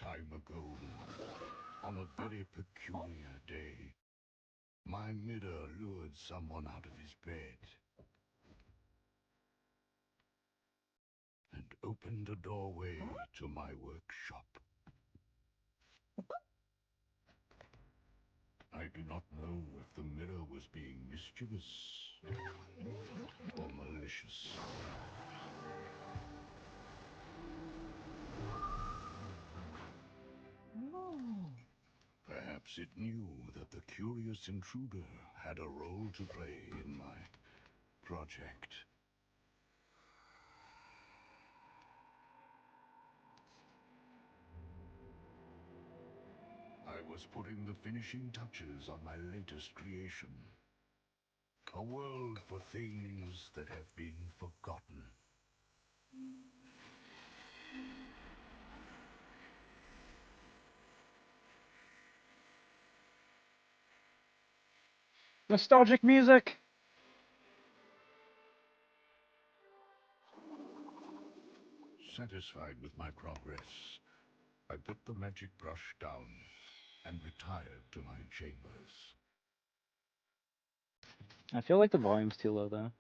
time ago, on a very peculiar day, my mirror lured someone out of his bed and opened a doorway to my workshop. I do not know if the mirror was being mischievous or malicious. Perhaps it knew that the curious intruder had a role to play in my project. I was putting the finishing touches on my latest creation. A world for things that have been forgotten. Nostalgic music! Satisfied with my progress, I put the magic brush down and retired to my chambers. I feel like the volume's too low, though.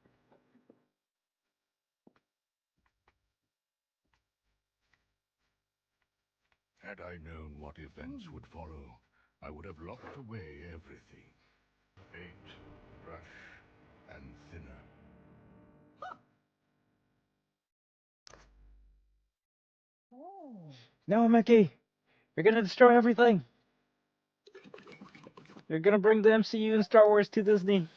Had I known what events would follow, I would have locked away everything. Paint, brush, and thinner. No, Mickey! You're gonna destroy everything! You're gonna bring the MCU and Star Wars to Disney!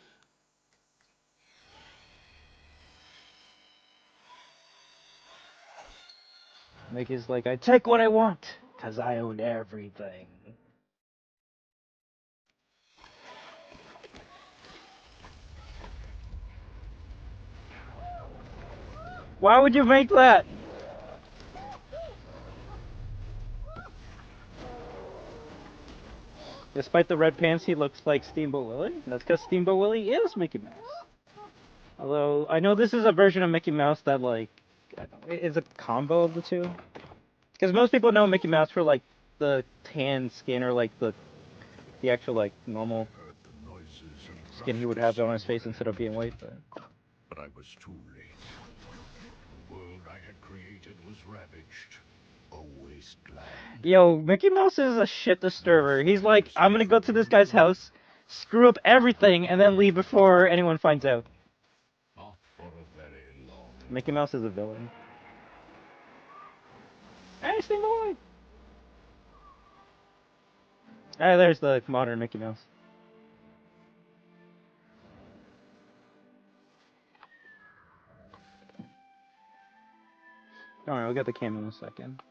Mickey's like, I take what I want, 'cause I own everything. Why would you make that? Despite the red pants, he looks like Steamboat Willie. That's because Steamboat Willie is Mickey Mouse. Although, I know this is a version of Mickey Mouse that, like, is a combo of the two. Because most people know Mickey Mouse for, like, the tan skin or, like, the actual, like, normal skin he would have on his face instead of being white. But I was too late. The world I had created was ravaged. A wasteland. Yo, Mickey Mouse is a shit disturber. He's like, I'm gonna go to this guy's house, screw up everything, and then leave before anyone finds out. Not for a very long. Mickey Mouse is a villain. Hey, Steamboat Willie! Ah, there's the modern Mickey Mouse. Don't worry, we'll get the cam in a second.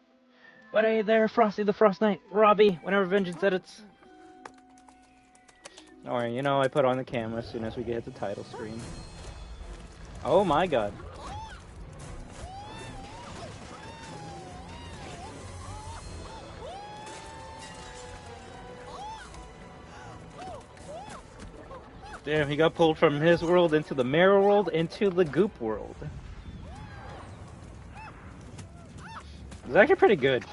But hey there, Frosty the Frost Knight, Robbie, whenever Vengeance edits. Don't worry, you know I put on the camera as soon as we get the title screen. Oh my god. Damn, he got pulled from his world into the mirror world into the goop world. It's actually pretty good.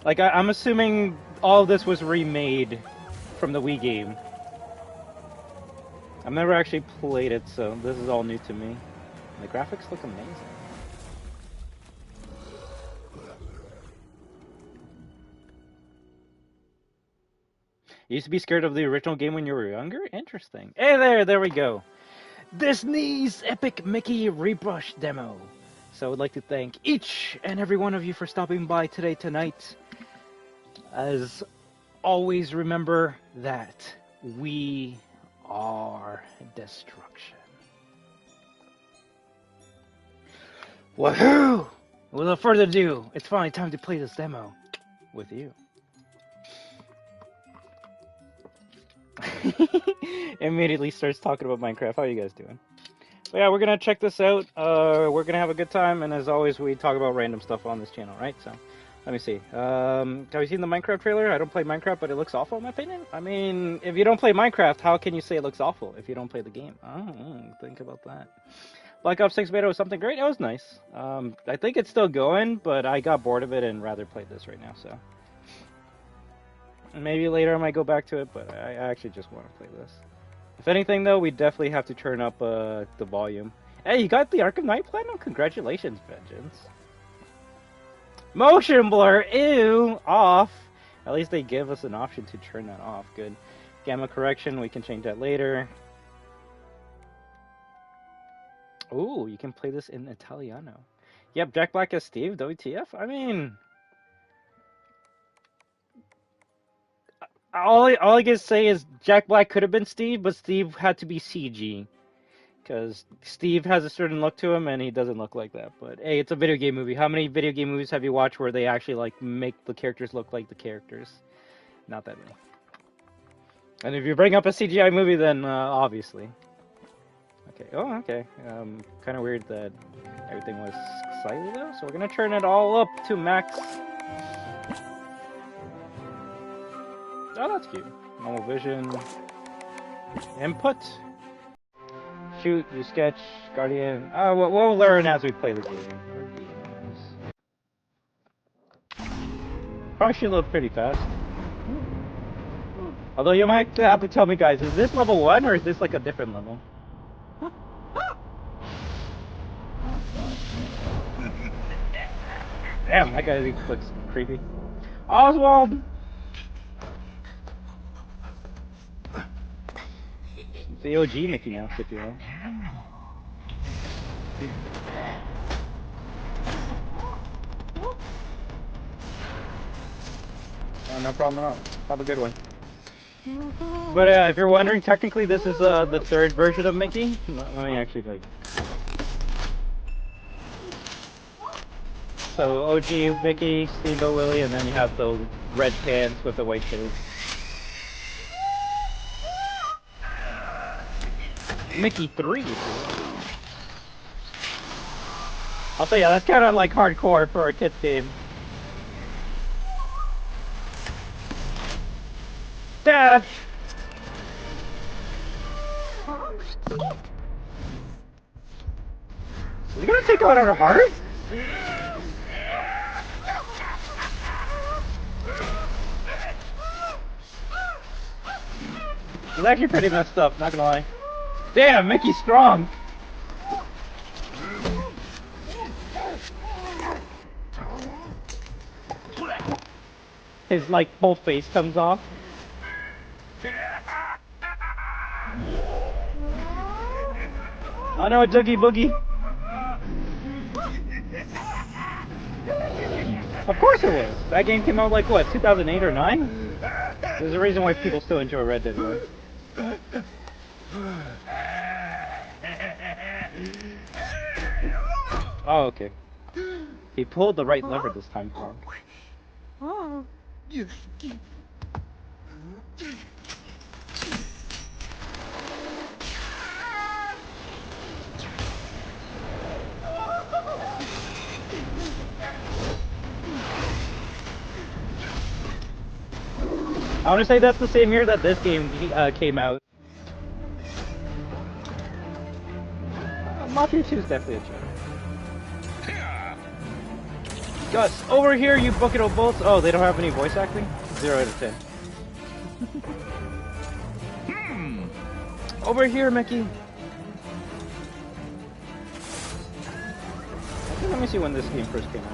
Like, I'm assuming all of this was remade from the Wii game. I've never actually played it, so this is all new to me. The graphics look amazing. You used to be scared of the original game when you were younger? Interesting. Hey there we go. Disney's Epic Mickey Rebrushed demo. So I would like to thank each and every one of you for stopping by tonight. As always, remember that we are destruction. Wahoo! Without further ado, it's finally time to play this demo with you. Immediately starts talking about Minecraft. How are you guys doing? So yeah, we're gonna check this out. We're gonna have a good time, and as always, we talk about random stuff on this channel, right? So, let me see. Have you seen the Minecraft trailer? I don't play Minecraft, but it looks awful in my opinion. I mean, if you don't play Minecraft, how can you say it looks awful if you don't play the game? Oh, think about that. Black Ops 6 beta was something great. It was nice. I think it's still going, but I got bored of it and rather play this right now. So maybe later I might go back to it, but I actually just want to play this. If anything, though, we definitely have to turn up the volume. Hey, you got the Arkham Knight Platinum? Congratulations, Vengeance. Motion blur, ew, off. At least they give us an option to turn that off. Good. Gamma correction, we can change that later. Ooh, you can play this in Italiano. Yep, Jack Black as Steve, WTF? I mean, all I can say is Jack Black could have been Steve, but Steve had to be CG. Because Steve has a certain look to him, and he doesn't look like that. But hey, it's a video game movie. How many video game movies have you watched where they actually like make the characters look like the characters? Not that many. And if you bring up a CGI movie, then obviously. Okay. Oh, okay. Kind of weird that everything was slightly low. So we're gonna turn it all up to max. Oh, that's cute. Normal vision. Input. Shoot, you sketch, Guardian. We'll learn as we play the game. Probably should load pretty fast. Although you might have to tell me, guys, is this level 1 or is this like a different level? Damn, that guy looks creepy. Oswald! It's the OG Mickey Mouse, if you will. Oh, no problem at all. Have a good one. But if you're wondering, technically this is the third version of Mickey. Let me actually like. So OG Mickey, Steamboat Willie, and then you have the red pants with the white shoes. Mickey 3. I'll say, yeah, that's kind of like hardcore for a kid's game. Dad! Are we gonna take out our heart? It's actually pretty messed up, not gonna lie. Damn, Mickey's strong! His, like, whole face comes off. Oh no, a Doogie Boogie! Of course it was! That game came out like, what, 2008 or 9? There's a reason why people still enjoy Red Dead 1. Oh, okay. He pulled the right lever this time. I want to say that's the same year that this game came out. Mafia 2 is definitely a joke. Gus, over here, you bucket of bolts. Oh, they don't have any voice acting? 0 out of 10. Over here, Mickey. Okay, let me see when this game first came out.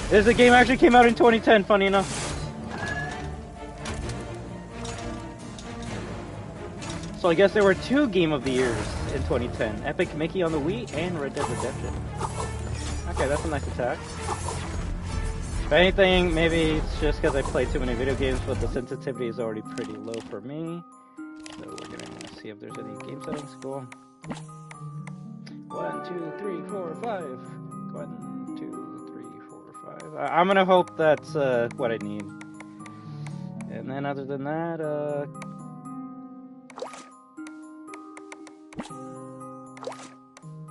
This game actually came out in 2010, funny enough. So I guess there were 2 Game of the Years in 2010. Epic Mickey on the Wii and Red Dead Redemption. Okay, that's a nice attack. If anything, maybe it's just because I play too many video games, but the sensitivity is already pretty low for me. So we're gonna see if there's any game settings. Cool. 1, 2, 3, 4, 5. 1, 2, 3, 4, 5. I'm gonna hope that's what I need. And then other than that,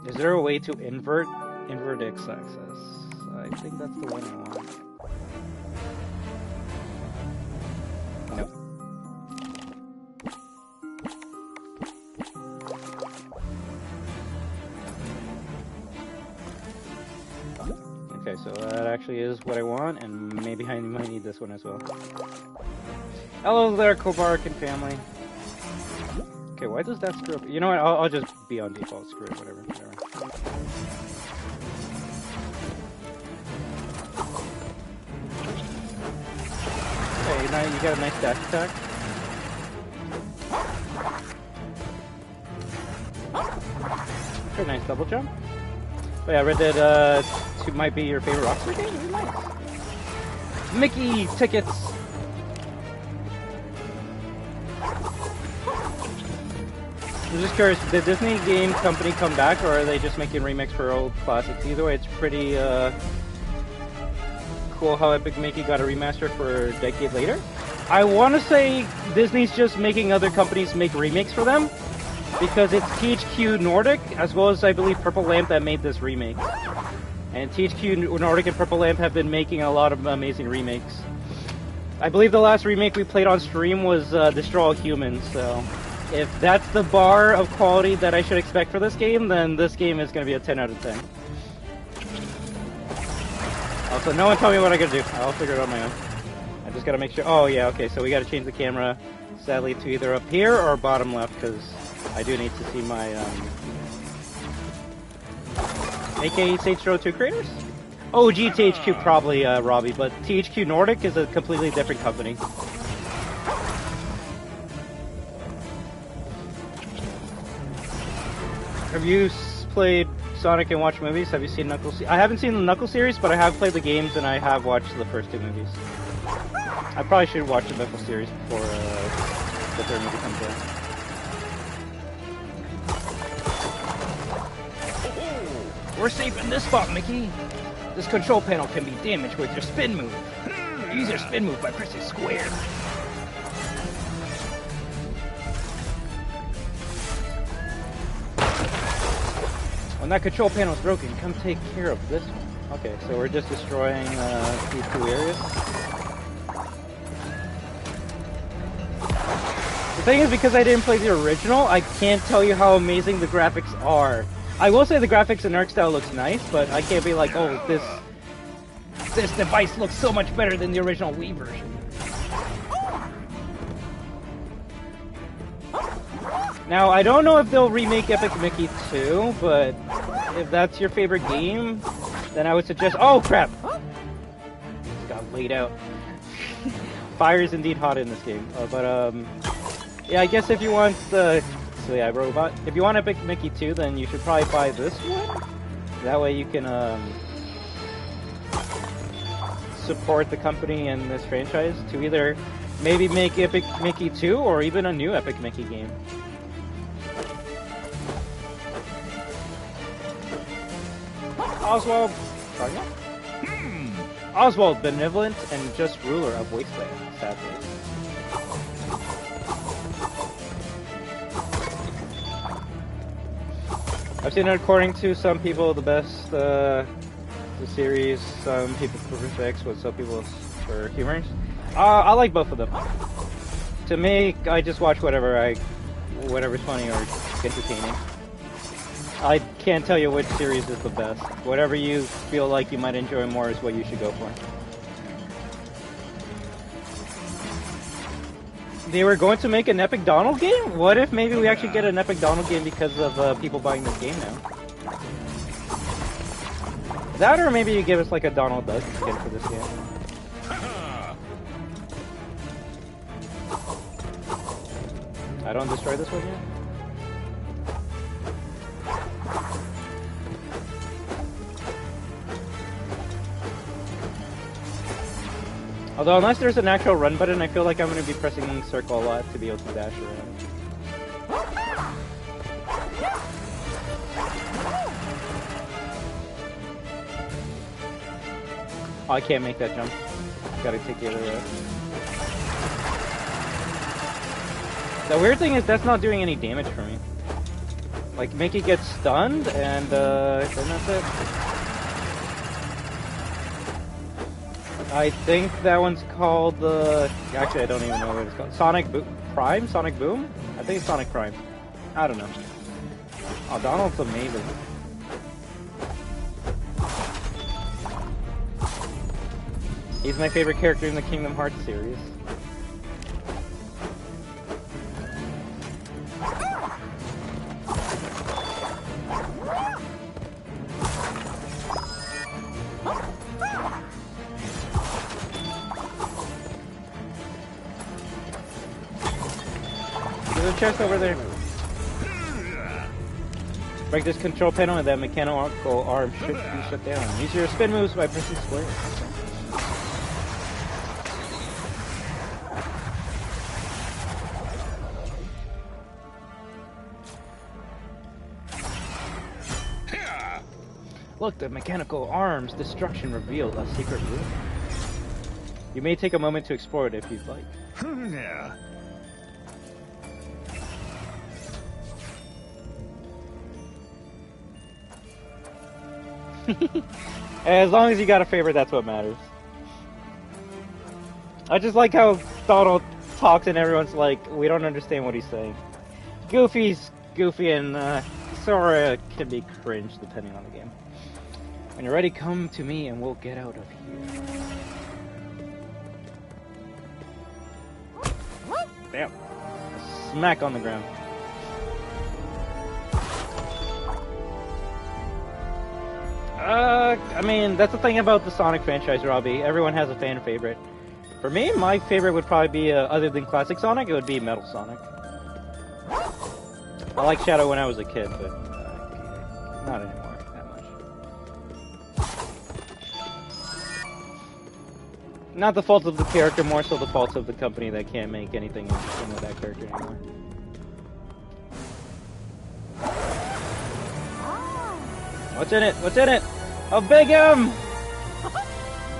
is there a way to invert X-axis? I think that's the one I want. Nope. so that actually is what I want, and maybe I might need this one as well. Hello there, Kobark and family. Okay, why does that screw up? You know what? I'll just be on default. Screw it, whatever. Okay, now you got a nice dash attack. Okay, nice double jump. Oh yeah, Red Dead 2 might be your favorite Rockstar game? Really nice. Mickey tickets! I'm just curious, did Disney Game Company come back, or are they just making remakes for old classics? Either way, it's pretty cool how Epic Mickey got a remaster for a decade later. I want to say Disney's just making other companies make remakes for them, because it's THQ Nordic, as well as I believe Purple Lamp, that made this remake. And THQ Nordic and Purple Lamp have been making a lot of amazing remakes. I believe the last remake we played on stream was Destroy All Humans, so if that's the bar of quality that I should expect for this game, then this game is going to be a 10 out of 10. Also, no one tell me what I gotta do. I'll figure it out on my own. I just gotta make sure. Oh yeah, okay, so we gotta change the camera, sadly, to either up here or bottom left, because I do need to see my aka Saints Row 2 creators? OG THQ probably, Robbie, but THQ Nordic is a completely different company. Have you played Sonic and watched movies? Have you seen Knuckles? I haven't seen the Knuckles series, but I have played the games and I have watched the first 2 movies. I probably should watch the Knuckles series before the 3rd movie comes out. We're safe in this spot, Mickey! This control panel can be damaged with your spin move. Use your spin move by pressing square. When that control panel is broken, come take care of this one. Okay, so we're just destroying these 2 areas. The thing is, because I didn't play the original, I can't tell you how amazing the graphics are. I will say the graphics in Arc style looks nice, but I can't be like, oh, this device looks so much better than the original Wii version. Now, I don't know if they'll remake Epic Mickey 2, but if that's your favorite game, then I would suggest... Oh, crap! Just got laid out. Fire is indeed hot in this game. Yeah, I guess if you want the... So yeah, Robot. If you want Epic Mickey 2, then you should probably buy this one. That way you can support the company and this franchise to either maybe make Epic Mickey 2 or even a new Epic Mickey game. Oswald, Oswald, benevolent and just ruler of Wasteland, sadly. I've seen it according to some people the best, the series, some people for X, but some people for humorous. I like both of them. To me, I just watch whatever's funny or entertaining. I can't tell you which series is the best. Whatever you feel like you might enjoy more is what you should go for. They were going to make an Epic Donald game? What if maybe we actually get an Epic Donald game because of people buying this game now? That, or maybe you give us like a Donald Duck skin for this game. I don't destroy this one yet? Although, unless there's an actual run button, I feel like I'm going to be pressing circle a lot to be able to dash around. Oh, I can't make that jump. Gotta take the other way. The weird thing is that's not doing any damage for me. Like, Mickey gets stunned, and then that's it. I think that one's called actually I don't even know what it's called. Sonic Prime? Sonic Boom? I think it's Sonic Prime. I don't know. Oh, Donald's amazing. He's my favorite character in the Kingdom Hearts series. There's a chest over there. Break this control panel and that mechanical arm should be shut down. Use your spin moves by pressing square. Look, the mechanical arm's destruction revealed a secret room. You may take a moment to explore it if you'd like. Yeah. As long as you got a favorite, that's what matters. I just like how Donald talks and everyone's like, we don't understand what he's saying. Goofy's goofy and Sora can be cringe depending on the game. When you're ready, come to me and we'll get out of here. Bam. Smack on the ground. I mean, that's the thing about the Sonic franchise, Robbie. Everyone has a fan favorite. For me, my favorite would probably be, other than Classic Sonic, it would be Metal Sonic. I liked Shadow when I was a kid, but not anymore that much. Not the fault of the character, more so the fault of the company that can't make anything interesting with that character anymore. What's in it? What's in it? A big M!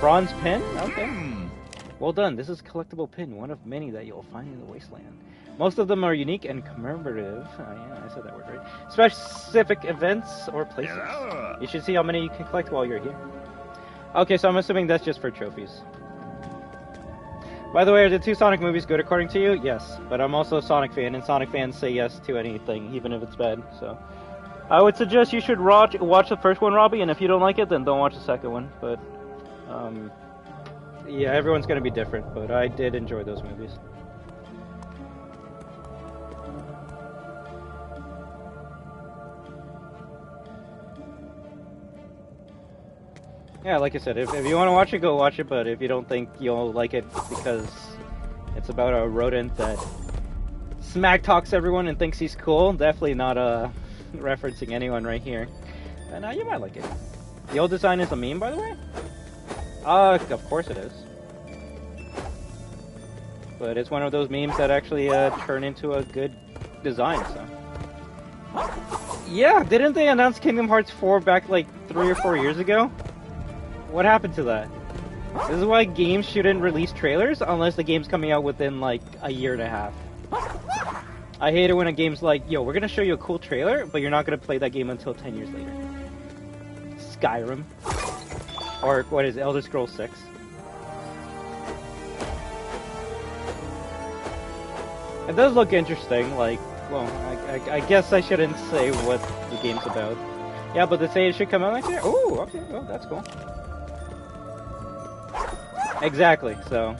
Bronze pin? Okay. Well done. This is a collectible pin, one of many that you'll find in the Wasteland. Most of them are unique and commemorative. Yeah, I said that word right. Specific events or places. You should see how many you can collect while you're here. Okay, so I'm assuming that's just for trophies. By the way, are the two Sonic movies good according to you? Yes, but I'm also a Sonic fan, and Sonic fans say yes to anything, even if it's bad, so... I would suggest you should watch the first one, Robbie, and if you don't like it, then don't watch the second one. But, yeah, everyone's going to be different, but I did enjoy those movies. Yeah, like I said, if you want to watch it, go watch it, but if you don't think you'll like it because it's about a rodent that smack talks everyone and thinks he's cool, definitely not referencing anyone right here, then you might like it. The old design is a meme, by the way? Of course it is. But it's one of those memes that actually turn into a good design, so... Yeah, didn't they announce Kingdom Hearts 4 back like 3 or 4 years ago? What happened to that? This is why games shouldn't release trailers unless the game's coming out within like a year and a half. I hate it when a game's like, yo, we're gonna show you a cool trailer, but you're not gonna play that game until 10 years later. Skyrim. Or, what is it, Elder Scrolls 6. It does look interesting, like, well, I guess I shouldn't say what the game's about. Yeah, but they say it should come out next year? Ooh, okay, well, that's cool. Exactly, so...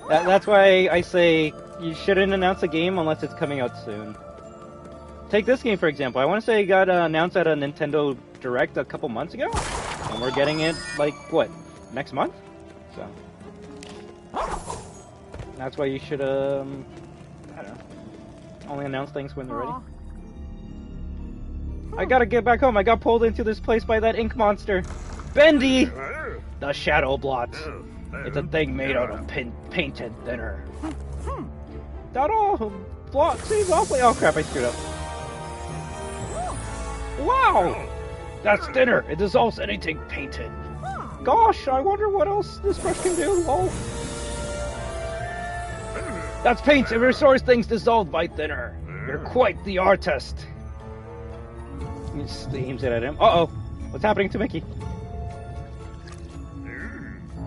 That's why I say you shouldn't announce a game unless it's coming out soon. Take this game, for example. I want to say it got announced at a Nintendo Direct a couple months ago. And we're getting it, like, what, next month? So... That's why you should, I don't know, only announce things when they're ready. I gotta get back home. I got pulled into this place by that ink monster. Bendy! The Shadow Blot. It's a thing made out of paint and thinner. That all blot seems awfully... Oh crap, I screwed up. Wow! That's thinner. It dissolves anything painted. Gosh, I wonder what else this brush can do. Oh. That's paint. It restores things dissolved by thinner. You're quite the artist. He just aims it at him. Uh-oh. What's happening to Mickey?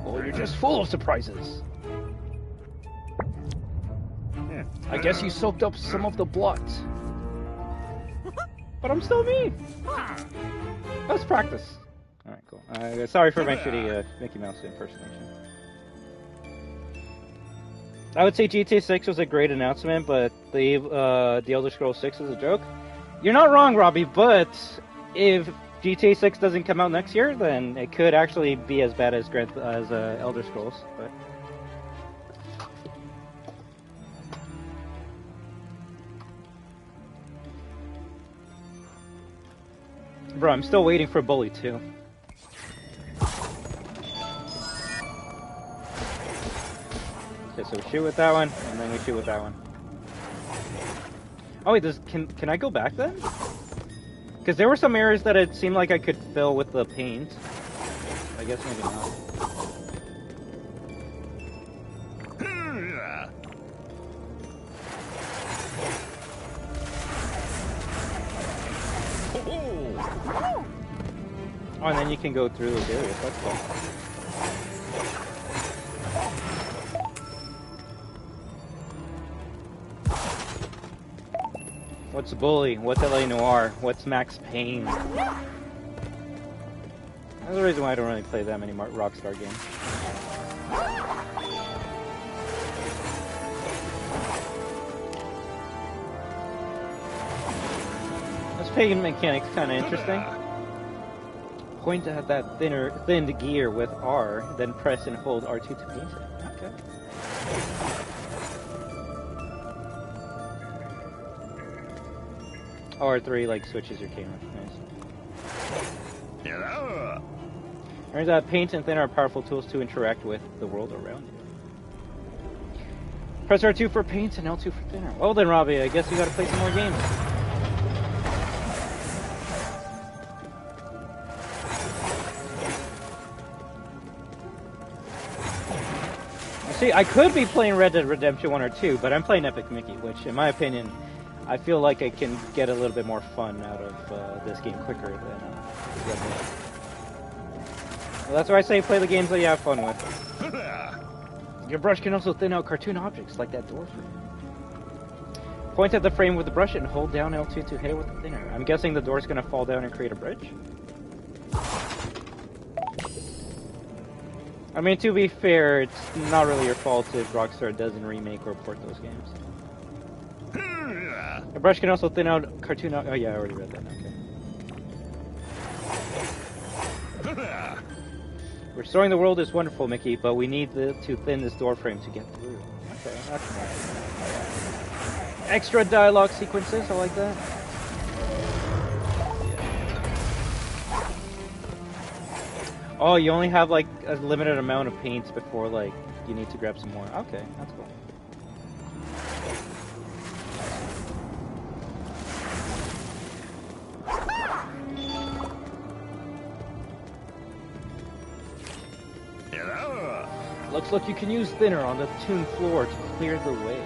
Oh, you're just full of surprises. I guess you soaked up some of the blot. But I'm still me. Let's practice. Alright, cool. Sorry for my shitty Mickey Mouse impersonation. I would say GTA 6 was a great announcement, but the Elder Scrolls 6 is a joke. You're not wrong, Robbie, but if GTA 6 doesn't come out next year, then it could actually be as bad as Elder Scrolls. But bro, I'm still waiting for Bully 2. Okay, so we shoot with that one, and then we shoot with that one. Oh wait, can I go back then? Because there were some areas that it seemed like I could fill with the paint. I guess maybe not. Oh, and then you can go through those areas. That's cool. What's Bully? What's LA Noire? What's Max Payne? That's the reason why I don't really play that many Rockstar games. This paint mechanic's kind of interesting. Point at that thinned gear with R, then press and hold R2 to paint it. Okay. R3 like switches your camera. Nice. Turns out paint and thinner are powerful tools to interact with the world around you. Press R2 for paint and L2 for thinner. Well then, Robbie, I guess you gotta play some more games. See, I could be playing Red Dead Redemption 1 or 2, but I'm playing Epic Mickey, which, in my opinion, I feel like I can get a little bit more fun out of this game quicker than Red Dead. Well, that's why I say play the games that you have fun with. Your brush can also thin out cartoon objects, like that door frame. Point at the frame with the brush and hold down L2 to hit it with the thinner. I'm guessing the door's going to fall down and create a bridge? I mean, to be fair, it's not really your fault if Rockstar doesn't remake or port those games. The brush can also thin out cartoon... Oh yeah, I already read that, okay. Restoring the world is wonderful, Mickey, but we need to thin this door frame to get through. Okay, that's fine. Extra dialogue sequences, I like that. Oh, you only have like a limited amount of paints before like you need to grab some more. Okay, that's cool. Hello. Looks like you can use thinner on the tomb floor to clear the way.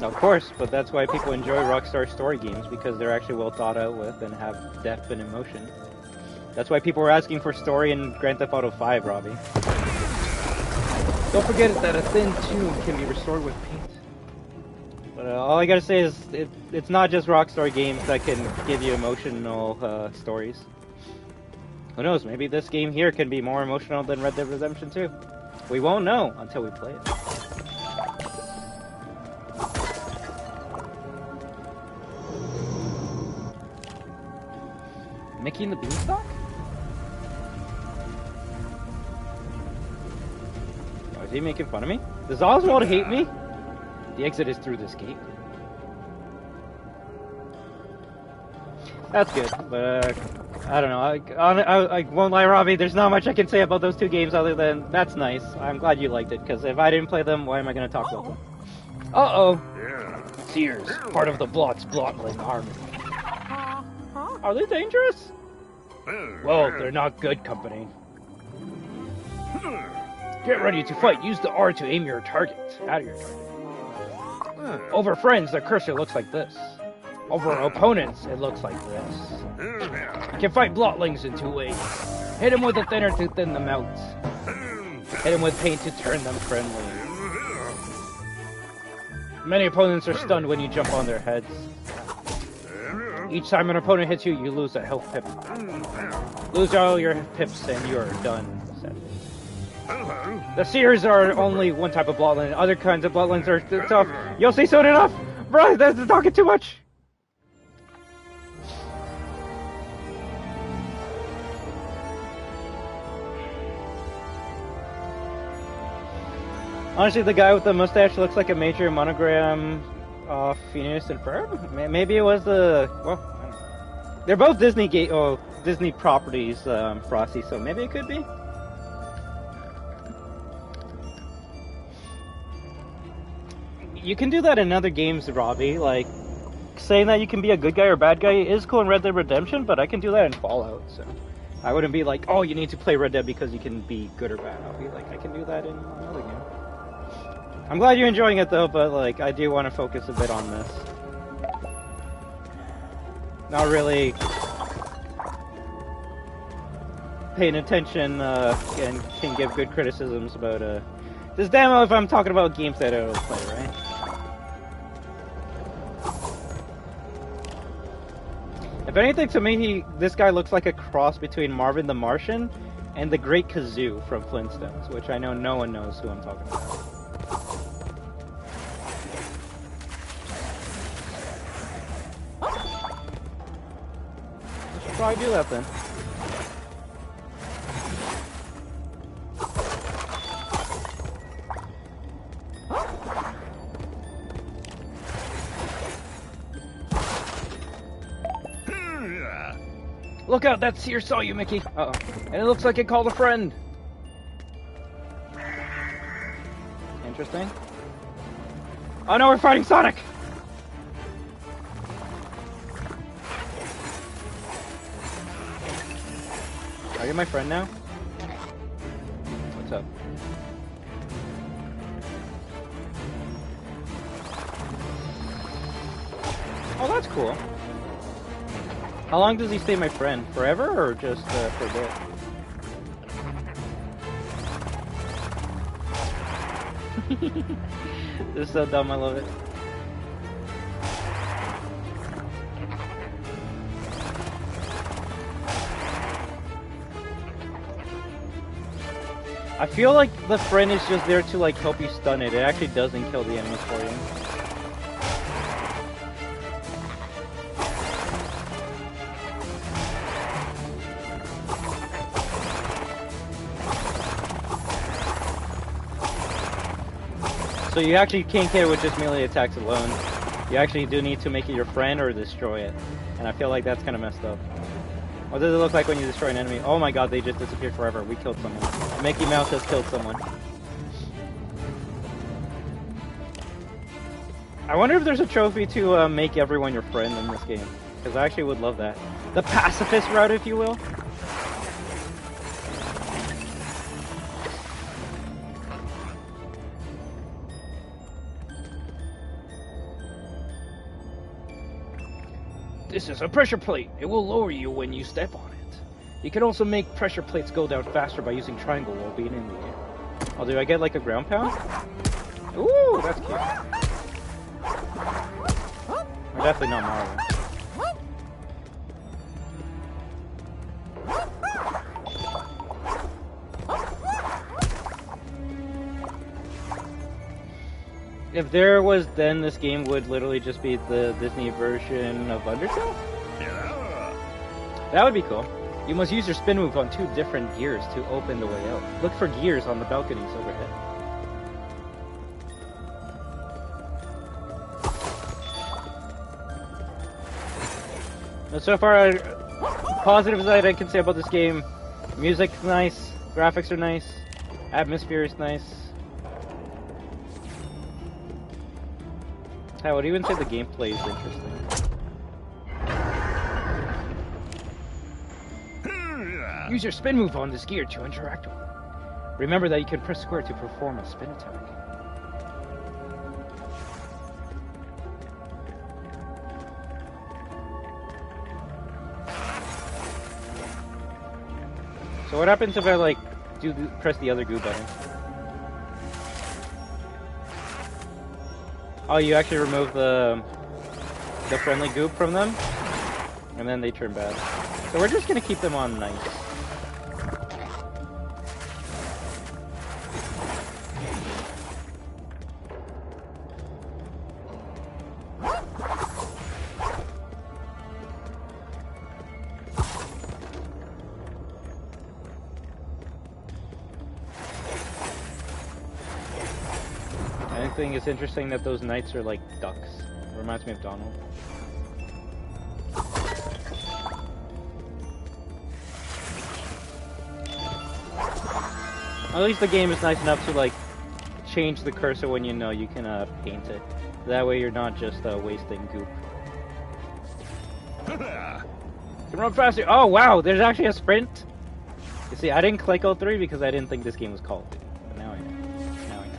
Of course, but that's why people enjoy Rockstar story games, because they're actually well thought out with and have depth and emotion. That's why people were asking for story in Grand Theft Auto 5, Robbie. Don't forget that a thin tomb can be restored with paint. But all I gotta say is, it's not just Rockstar games that can give you emotional stories. Who knows, maybe this game here can be more emotional than Red Dead Redemption 2. We won't know until we play it. Mickey and the Beanstalk? Oh, is he making fun of me? Does Oswald hate me? The exit is through this gate. That's good, but I don't know. I won't lie, Robbie, there's not much I can say about those two games other than that's nice. I'm glad you liked it, because if I didn't play them, why am I going to talk about them? Uh-oh. Sears, part of the Blottling army. Are they dangerous? Well, they're not good company. Get ready to fight. Use the R to aim your target. At your target. Over friends, the cursor looks like this. Over opponents, it looks like this. You can fight Blottlings in two ways. Hit them with a thinner to thin them out. Hit them with paint to turn them friendly. Many opponents are stunned when you jump on their heads. Each time an opponent hits you, you lose a health pip. Lose all your pips and you're done. Sadly. Hello. The Seers are only one type of bloodline. Other kinds of bloodlines are tough. You'll see soon enough! Bro, that's talking too much! Honestly, the guy with the mustache looks like a major monogram of Phineas and Ferb? Maybe it was the... Well, I don't know. They're both Disney properties, Frosty, so maybe it could be? You can do that in other games, Robbie. Like, saying that you can be a good guy or bad guy is cool in Red Dead Redemption, but I can do that in Fallout, so... I wouldn't be like, oh, you need to play Red Dead because you can be good or bad. I'll be like, I can do that in another game. I'm glad you're enjoying it though, but like, I do want to focus a bit on this. Not really paying attention and can give good criticisms about this demo if I'm talking about games that I don't play, right? If anything, to me, this guy looks like a cross between Marvin the Martian and the Great Kazoo from Flintstones, which I know no one knows who I'm talking about. I should probably do that then. Look out, that seer saw you, Mickey. Uh-oh. And it looks like it called a friend. Interesting. Oh no, we're fighting Sonic! Are you my friend now? What's up? Oh, that's cool. How long does he stay my friend? Forever or just for a bit? This is so dumb, I love it. I feel like the friend is just there to like help you stun it. It actually doesn't kill the enemies for you. So you actually can't get it with just melee attacks alone. You actually do need to make it your friend or destroy it. And I feel like that's kind of messed up. What does it look like when you destroy an enemy? Oh my god, they just disappeared forever. We killed someone. Mickey Mouse has killed someone. I wonder if there's a trophy to make everyone your friend in this game. Because I actually would love that. The pacifist route, if you will. This is a pressure plate. It will lower you when you step on it. You can also make pressure plates go down faster by using triangle while being in the air. Oh, do I get like a ground pound? Ooh, that's cute. We're definitely not Mario. If there was then, this game would literally just be the Disney version of Undertale? Yeah. That would be cool. You must use your spin move on 2 different gears to open the way out. Look for gears on the balconies overhead. Now, so far, positive side I can say about this game, music's nice, graphics are nice, atmosphere is nice. I would even say the gameplay is interesting. Use your spin move on this gear to interact with it. Remember that you can press square to perform a spin attack. So what happens if I like press the other goo button? Oh, you actually remove the friendly goop from them, and then they turn bad. So we're just gonna keep them on nice. think it's interesting that those knights are like ducks. It reminds me of Donald. At least the game is nice enough to like change the cursor when you know you can paint it. That way you're not just wasting goop. Can run faster! Oh wow, there's actually a sprint! You see, I didn't click O3 because I didn't think this game was Call of Duty. But now I know. Now I know.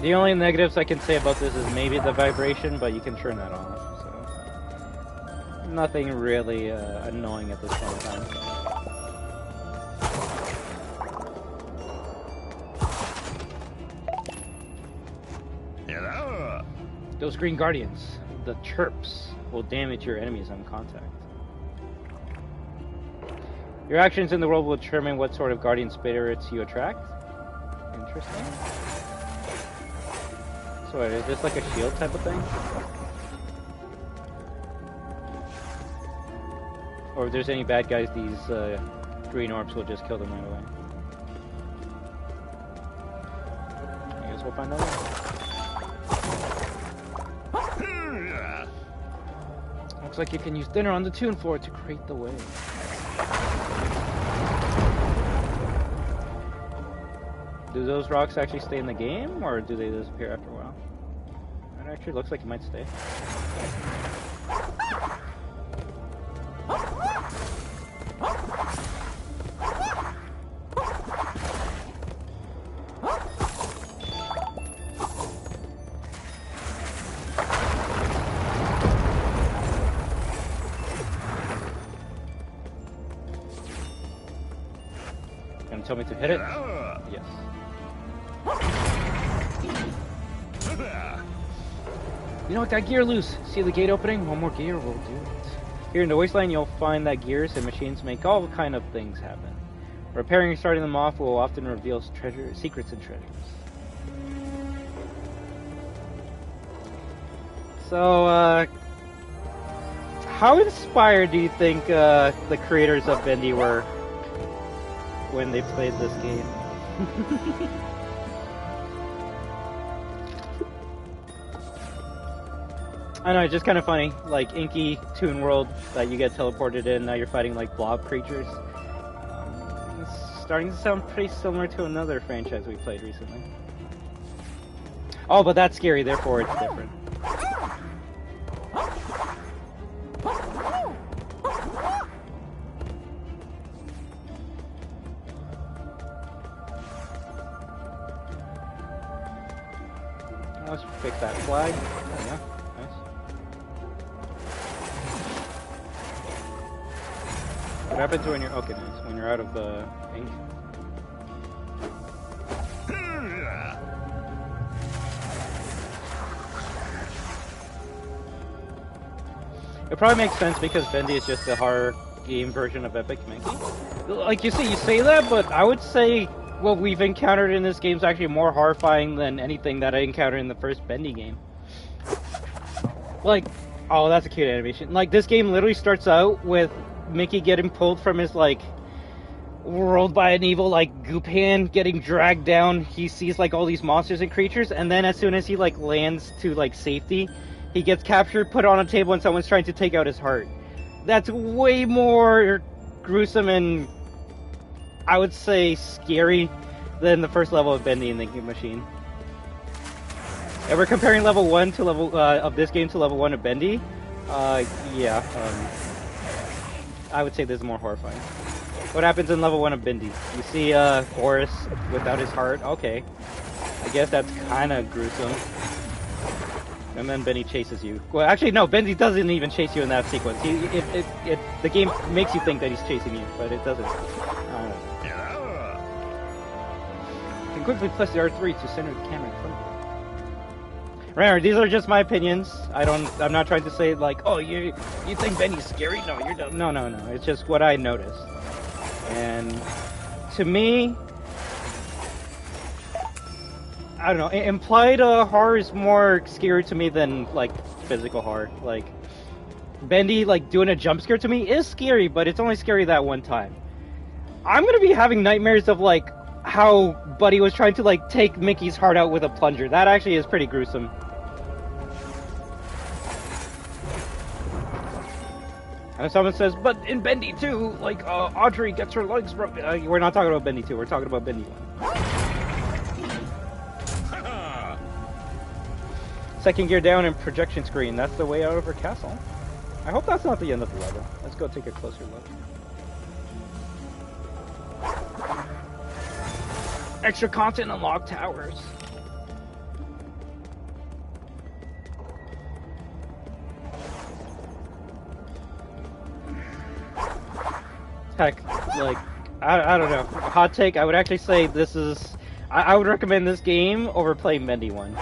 The only negatives I can say about this is maybe the vibration, but you can turn that off, so... Nothing really annoying at this point in time. Hello. Those green guardians, the chirps, will damage your enemies on contact. Your actions in the world will determine what sort of guardian spirits you attract. Interesting. So is this like a shield type of thing? Or if there's any bad guys, these green orbs will just kill them right away. I guess we'll find out later. Looks like you can use dinner on the tune floor to create the way. Do those rocks actually stay in the game, or do they disappear after a while? It actually looks like it might stay. Gonna tell me to hit it? Yes. You know what, that gear loose. See the gate opening? One more gear will do it. Here in the wasteland, you'll find that gears and machines make all kind of things happen. Repairing and starting them off will often reveal secrets and treasures. So, how inspired do you think the creators of Bendy were when they played this game? I know, it's just kind of funny, like Inky Toon World that you get teleported in, now you're fighting like blob creatures. It's starting to sound pretty similar to another franchise we played recently. Oh, but that's scary, therefore it's different. Let's fix that flag. There we go. What happens when you're okay? Nice. When you're out of the ink. It probably makes sense because Bendy is just a horror game version of Epic Mickey. Like you say that, but I would say what we've encountered in this game is actually more horrifying than anything that I encountered in the first Bendy game. Like, oh, that's a cute animation. Like, this game literally starts out with Mickey getting pulled from his, like, world by an evil, like, goop hand, getting dragged down. He sees, like, all these monsters and creatures, and then as soon as he, like, lands to, like, safety, he gets captured, put on a table, and someone's trying to take out his heart. That's way more gruesome and, I would say, scary than the first level of Bendy and the Game Machine. And we're comparing level 1 to level, of this game to level 1 of Bendy. Yeah, I would say this is more horrifying. What happens in level 1 of Bendy? You see Boris without his heart. Okay. I guess that's kind of gruesome. And then Bendy chases you. Well, actually, no, Bendy doesn't even chase you in that sequence. The game makes you think that he's chasing you, but it doesn't. I don't know. You can quickly press the R3 to center the camera in front of you. Remember, these are just my opinions. I'm not trying to say like, oh, you think Bendy's scary? No, you're dumb. No. It's just what I noticed. And to me, I don't know. Implied horror is more scary to me than like physical horror. Like Bendy, like doing a jump scare to me is scary, but it's only scary that one time. I'm gonna be having nightmares of like how Buddy was trying to like take Mickey's heart out with a plunger. That actually is pretty gruesome. And someone says, but in Bendy 2, like Audrey gets her legs broken. We're not talking about Bendy 2. We're talking about Bendy 1. Second gear down and projection screen. That's the way out of her castle. I hope that's not the end of the level. Let's go take a closer look. Extra content unlocked towers. Heck, like, I don't know. Hot take, I would actually say this is... I would recommend this game over playing Bendy 1.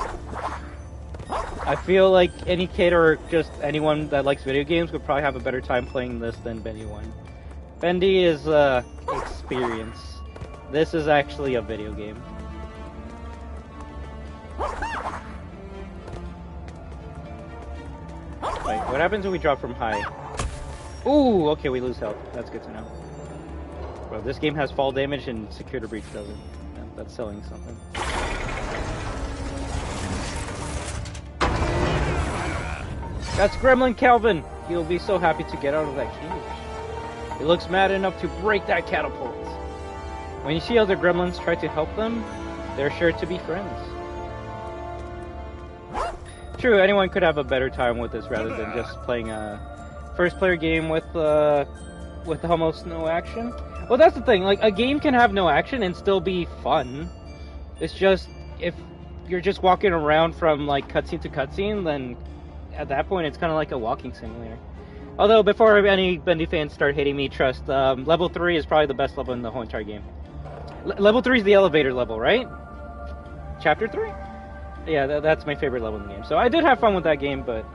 I feel like any kid or just anyone that likes video games would probably have a better time playing this than Bendy 1. Bendy is experience. This is actually a video game. Wait, what happens when we drop from high? Ooh, okay, we lose health. That's good to know. Well, this game has fall damage and Secure to Breach doesn't. Yeah, that's selling something. That's Gremlin Calvin! He'll be so happy to get out of that cage. He looks mad enough to break that catapult. When you see other gremlins try to help them, they're sure to be friends. True, anyone could have a better time with this rather than just playing a first-player game with almost no action. Well, that's the thing. Like, a game can have no action and still be fun. It's just, if you're just walking around from, like, cutscene to cutscene, then at that point it's kind of like a walking simulator. Although, before any Bendy fans start hating me, trust, level 3 is probably the best level in the whole entire game. Level 3 is the elevator level, right? Chapter 3? Yeah, that's my favorite level in the game. So I did have fun with that game, but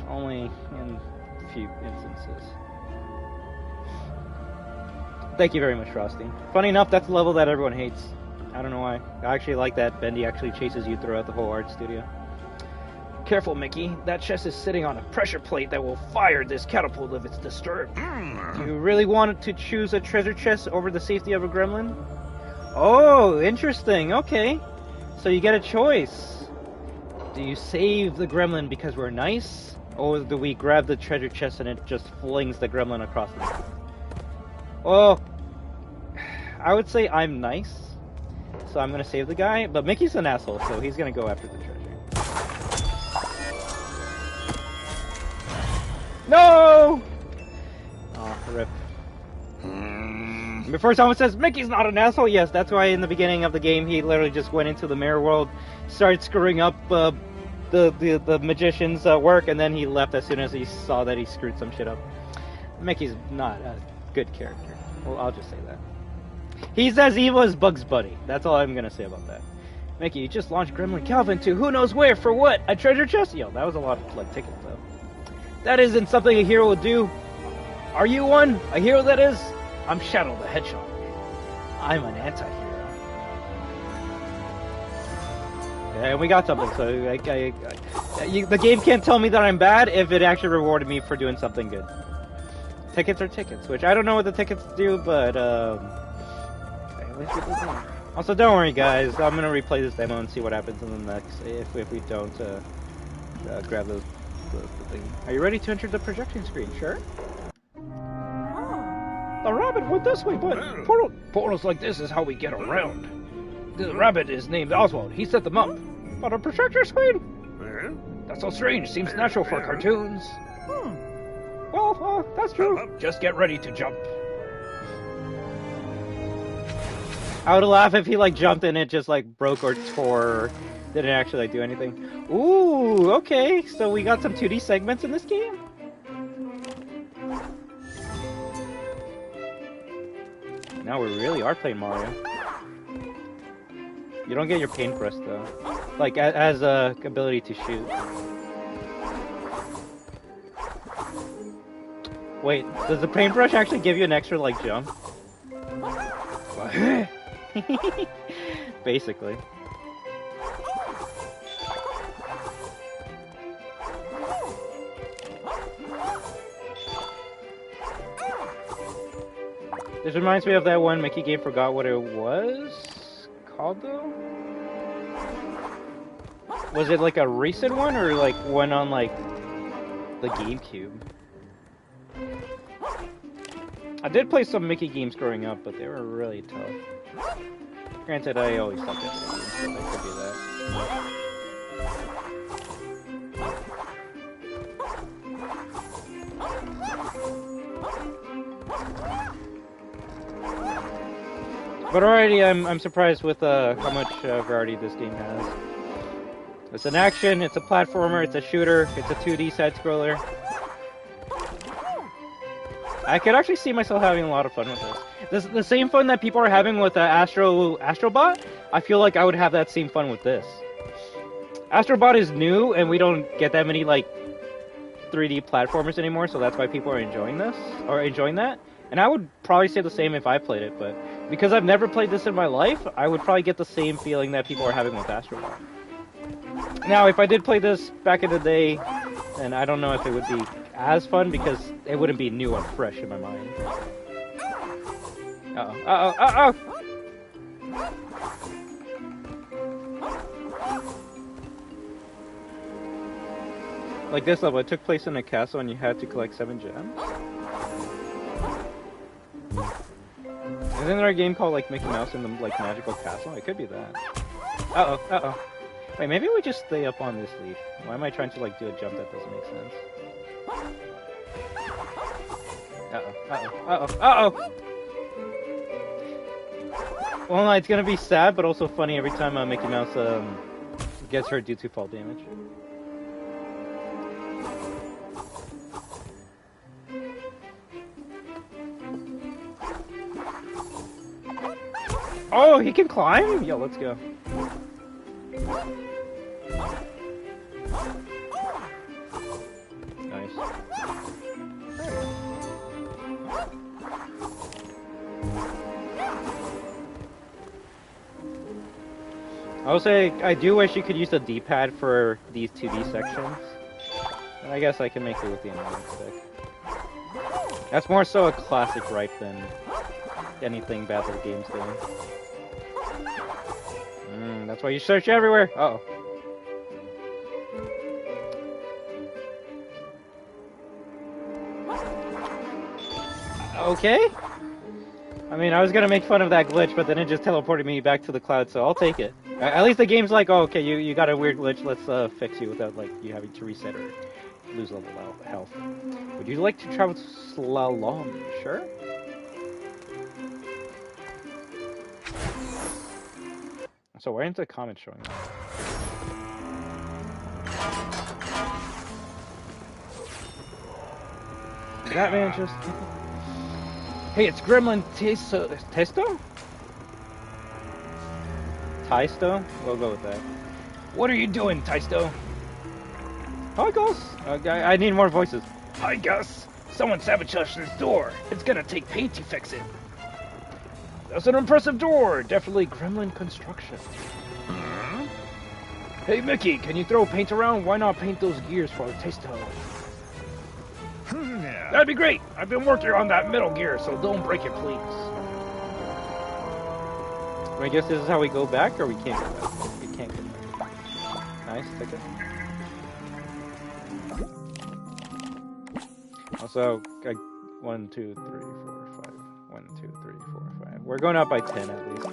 only in a few instances. Thank you very much, Frosty. Funny enough, that's the level that everyone hates. I don't know why. I actually like that Bendy actually chases you throughout the whole art studio. Careful, Mickey. That chest is sitting on a pressure plate that will fire this catapult if it's disturbed. Do you really want to choose a treasure chest over the safety of a gremlin? Oh, interesting. Okay. So you get a choice. Do you save the gremlin because we're nice? Or do we grab the treasure chest and it just flings the gremlin across the map? Well, I would say I'm nice. So I'm going to save the guy. But Mickey's an asshole, so he's going to go after the treasure. No! Oh, rip. Before someone says, Mickey's not an asshole, yes, that's why in the beginning of the game he literally just went into the mirror world, started screwing up the magician's work, and then he left as soon as he saw that he screwed some shit up. Mickey's not a good character. Well, I'll just say that. He's as evil as Bugs Bunny. That's all I'm gonna say about that. Mickey, you just launched Gremlin Calvin to who knows where, for what? A treasure chest? Yo, that was a lot of, like, tickets, though. That isn't something a hero would do. Are you one? A hero, that is? I'm Shadow the Hedgehog. I'm an anti-hero. Yeah, we got something, so the game can't tell me that I'm bad if it actually rewarded me for doing something good. Tickets are tickets, which I don't know what the tickets do, but at least we did that. Also, don't worry, guys. I'm gonna replay this demo and see what happens in the next if we don't grab the thing. Are you ready to enter the projection screen? Sure. The rabbit went this way, but portals like this is how we get around. The rabbit is named Oswald. He set them up. But a projector screen? That's so strange. Seems natural for cartoons. Well, that's true. Just get ready to jump. I would laugh if he like jumped and it just like broke or tore. Didn't actually like do anything. Ooh, okay. So we got some 2D segments in this game. Now we really are playing Mario. You don't get your paintbrush though, like as a ability to shoot. Wait, does the paintbrush actually give you an extra like jump? Basically. This reminds me of that one Mickey game, forgot what it was called though? Was it like a recent one or like one on like the GameCube? I did play some Mickey games growing up, but they were really tough. Granted, I always sucked at video games, so I could do that. But already, I'm surprised with how much variety this game has. It's an action, it's a platformer, it's a shooter, it's a 2D side-scroller. I could actually see myself having a lot of fun with this. The same fun that people are having with Astrobot, I feel like I would have that same fun with this. Astrobot is new, and we don't get that many like 3D platformers anymore, so that's why people are enjoying this, or enjoying that. And I would probably say the same if I played it, but because I've never played this in my life, I would probably get the same feeling that people are having with Astrobot. Now, if I did play this back in the day, then I don't know if it would be as fun because it wouldn't be new and fresh in my mind. Uh-oh. Like this level, it took place in a castle and you had to collect 7 gems? Isn't there a game called like Mickey Mouse in the like Magical Castle? It could be that. Uh-oh. Wait, maybe we just stay up on this leaf. Why am I trying to like do a jump that doesn't make sense? Uh-oh. Well, no, it's gonna be sad, but also funny every time Mickey Mouse gets hurt due to fall damage. Oh, he can climb? Yo, let's go. Nice. I would say I do wish you could use the D-pad for these 2D sections. And I guess I can make it with the analog stick. That's more so a classic gripe than anything bad that the game's doing. That's why you search everywhere. Uh-oh. Okay. I mean, I was gonna make fun of that glitch, but then it just teleported me back to the cloud, so I'll take it. At least the game's like, oh, okay, you got a weird glitch, let's fix you without like you having to reset or lose level health. Would you like to travel slalom? Sure. So why aren't the comments showing up? That man just... Hey, it's Gremlin Testo? Taisto? We'll go with that. What are you doing, Taisto? Hi, Gus. I need more voices. Hi, Gus. Someone sabotaged this door. It's gonna take paint to fix it. That's an impressive door! Definitely Gremlin construction. Hey Mickey, can you throw paint around? Why not paint those gears for a taste of? That'd be great! I've been working on that middle gear, so don't break it, please. I guess this is how we go back, or we can't go back? We can't go back. Nice, take it. Also, 1, 2, 3, 4, 5. 1, 2, 3, 4, 5. We're going up by 10 at least.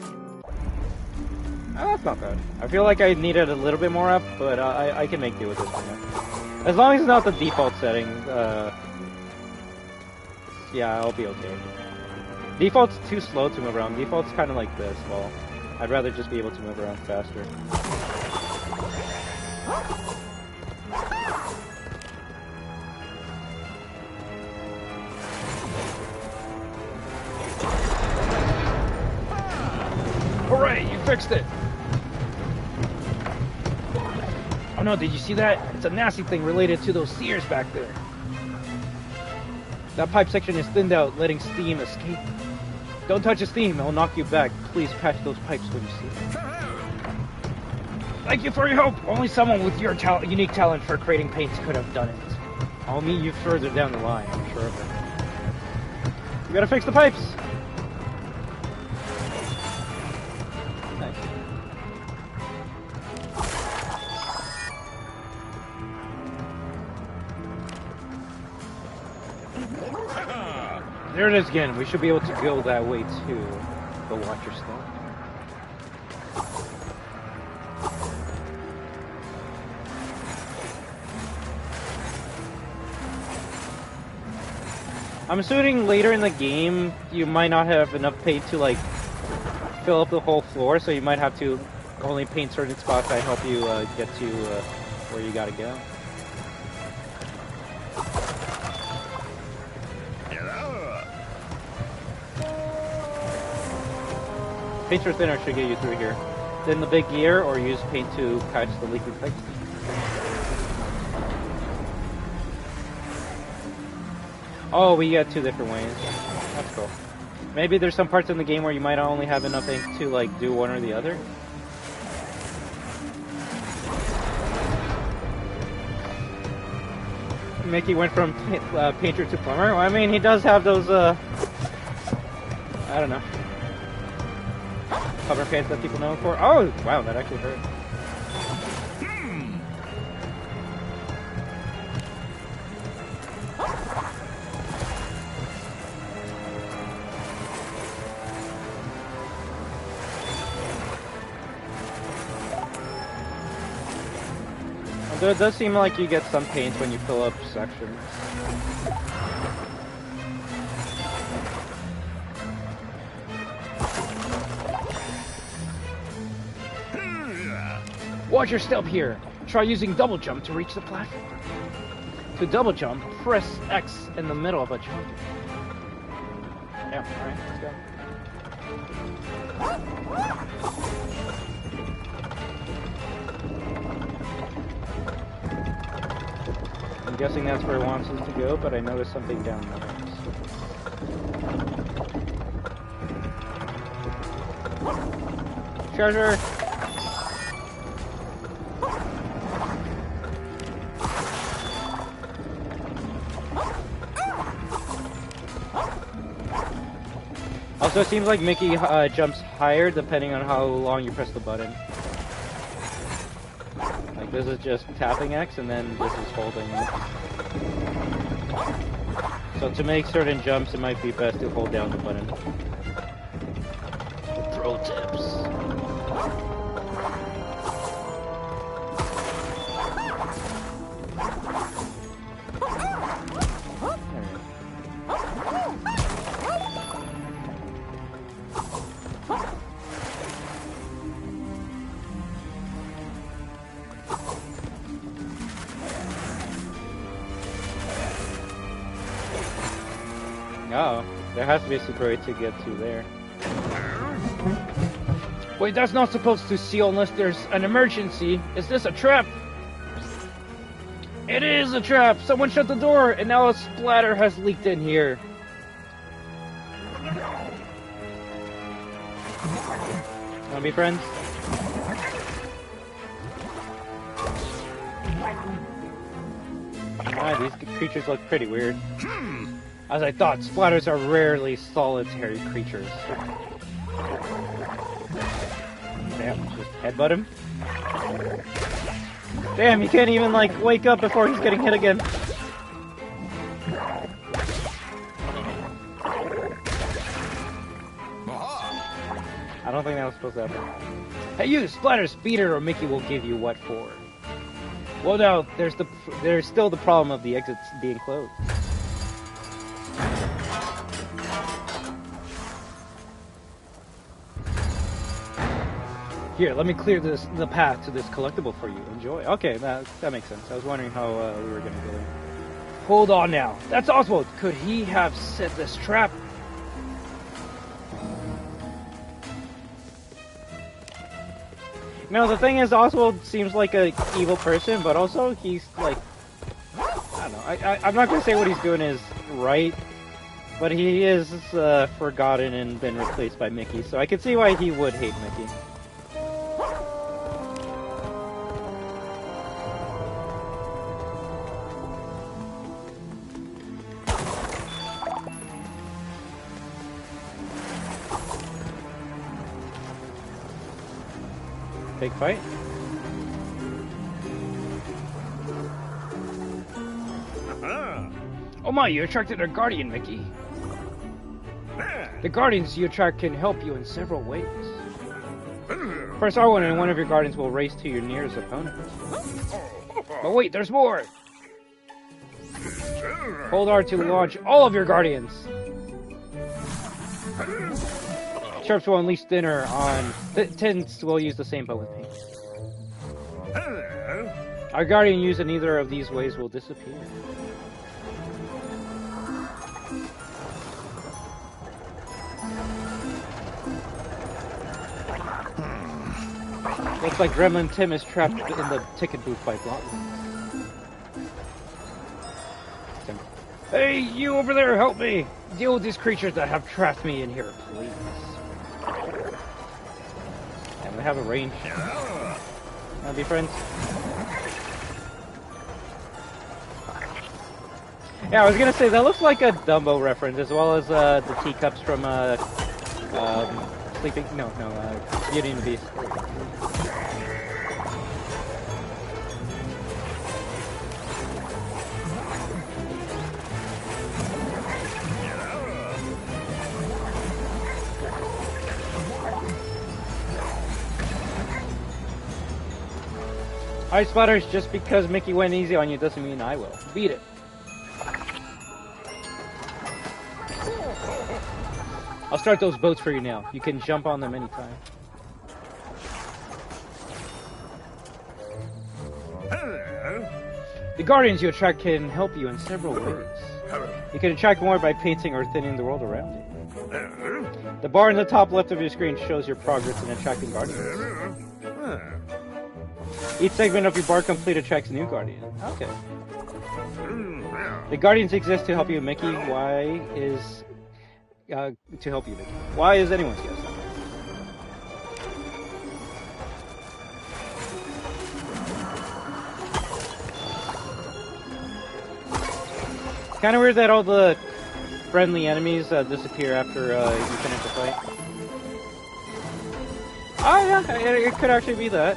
Oh, that's not bad. I feel like I needed a little bit more up, but I can make do with this for now. As long as it's not the default setting, yeah, I'll be okay. Default's too slow to move around. Default's kind of like this. Well, I'd rather just be able to move around faster. Hooray, you fixed it! Oh no, did you see that? It's a nasty thing related to those sears back there. That pipe section is thinned out, letting steam escape. Don't touch the steam, it'll knock you back. Please patch those pipes when you see them. Thank you for your help! Only someone with your unique talent for creating paints could have done it. I'll meet you further down the line, I'm sure of it. We gotta fix the pipes! There it is again. We should be able to go that way too. But watch your step. I'm assuming later in the game you might not have enough paint to like fill up the whole floor, so you might have to only paint certain spots that help you get to where you gotta go. Hello. Paint or thinner should get you through here. Then the big gear, or use paint to catch the leaking pipes. Oh, we got two different ways. That's cool. Maybe there's some parts in the game where you might only have enough ink to like do one or the other. Mickey went from painter to plumber. Well, I mean, he does have those, I don't know, cover pants that people know him for. Oh, wow, that actually hurt. Although it does seem like you get some paint when you fill up sections. Watch your step here. Try using double jump to reach the platform. To double jump, press X in the middle of a jump. Yeah, alright, let's go. I'm guessing that's where it wants us to go, but I noticed something down there. So. Treasure! Also, it seems like Mickey jumps higher depending on how long you press the button. Like this is just tapping X and then this is holding it. So to make certain jumps, it might be best to hold down the button. Pro tips. Oh, there has to be a super way to get to there. Wait, that's not supposed to seal unless there's an emergency. Is this a trap? It is a trap! Someone shut the door, and now a splatter has leaked in here. Wanna be friends? Ah, these creatures look pretty weird. As I thought, splatters are rarely solitary creatures. Damn, just headbutt him. Damn, you can't even like wake up before he's getting hit again. I don't think that was supposed to happen. Hey you, Splatter's beater or Mickey will give you what for. Well now, there's still the problem of the exits being closed. Here, let me clear the path to this collectible for you. Enjoy. Okay, that makes sense. I was wondering how we were gonna go there. Hold on now. That's Oswald. Could he have set this trap? No, the thing is, Oswald seems like an evil person, but also he's like, I don't know. I'm not gonna say what he's doing is right, but he is forgotten and been replaced by Mickey, so I can see why he would hate Mickey. Big fight? Oh my, you attracted a guardian, Mickey. The guardians you attract can help you in several ways. Press R1 and one of your guardians will race to your nearest opponent. But wait, there's more! Hold R to launch all of your guardians. Sharps will unleash dinner on... Tents will use the same bow with me. Our guardian used in either of these ways will disappear. Looks like Gremlin Tim is trapped in the ticket booth by Blotley. Hey, you over there, help me! Deal with these creatures that have trapped me in here, please. And we have a range. Wanna be friends? Yeah, I was gonna say, that looks like a Dumbo reference, as well as the teacups from, Sleeping... No, Beauty and the Beast. Alright, Spotters, just because Mickey went easy on you doesn't mean I will. Beat it. I'll start those boats for you now. You can jump on them anytime. The guardians you attract can help you in several ways. You can attract more by painting or thinning the world around you. The bar in the top left of your screen shows your progress in attracting guardians. Each segment of your bar complete attracts a new guardian. Okay. The guardians exist to help you, Mickey. Why is... to help you, Mickey. Why is anyone's guess? Kind of weird that all the friendly enemies disappear after you finish the fight. Oh yeah, it could actually be that.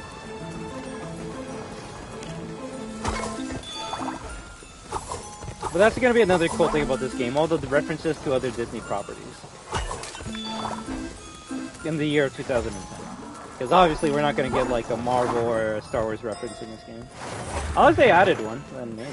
But that's going to be another cool thing about this game, all the references to other Disney properties in the year of 2010. Because obviously we're not going to get like a Marvel or a Star Wars reference in this game. Unless they added one, then maybe.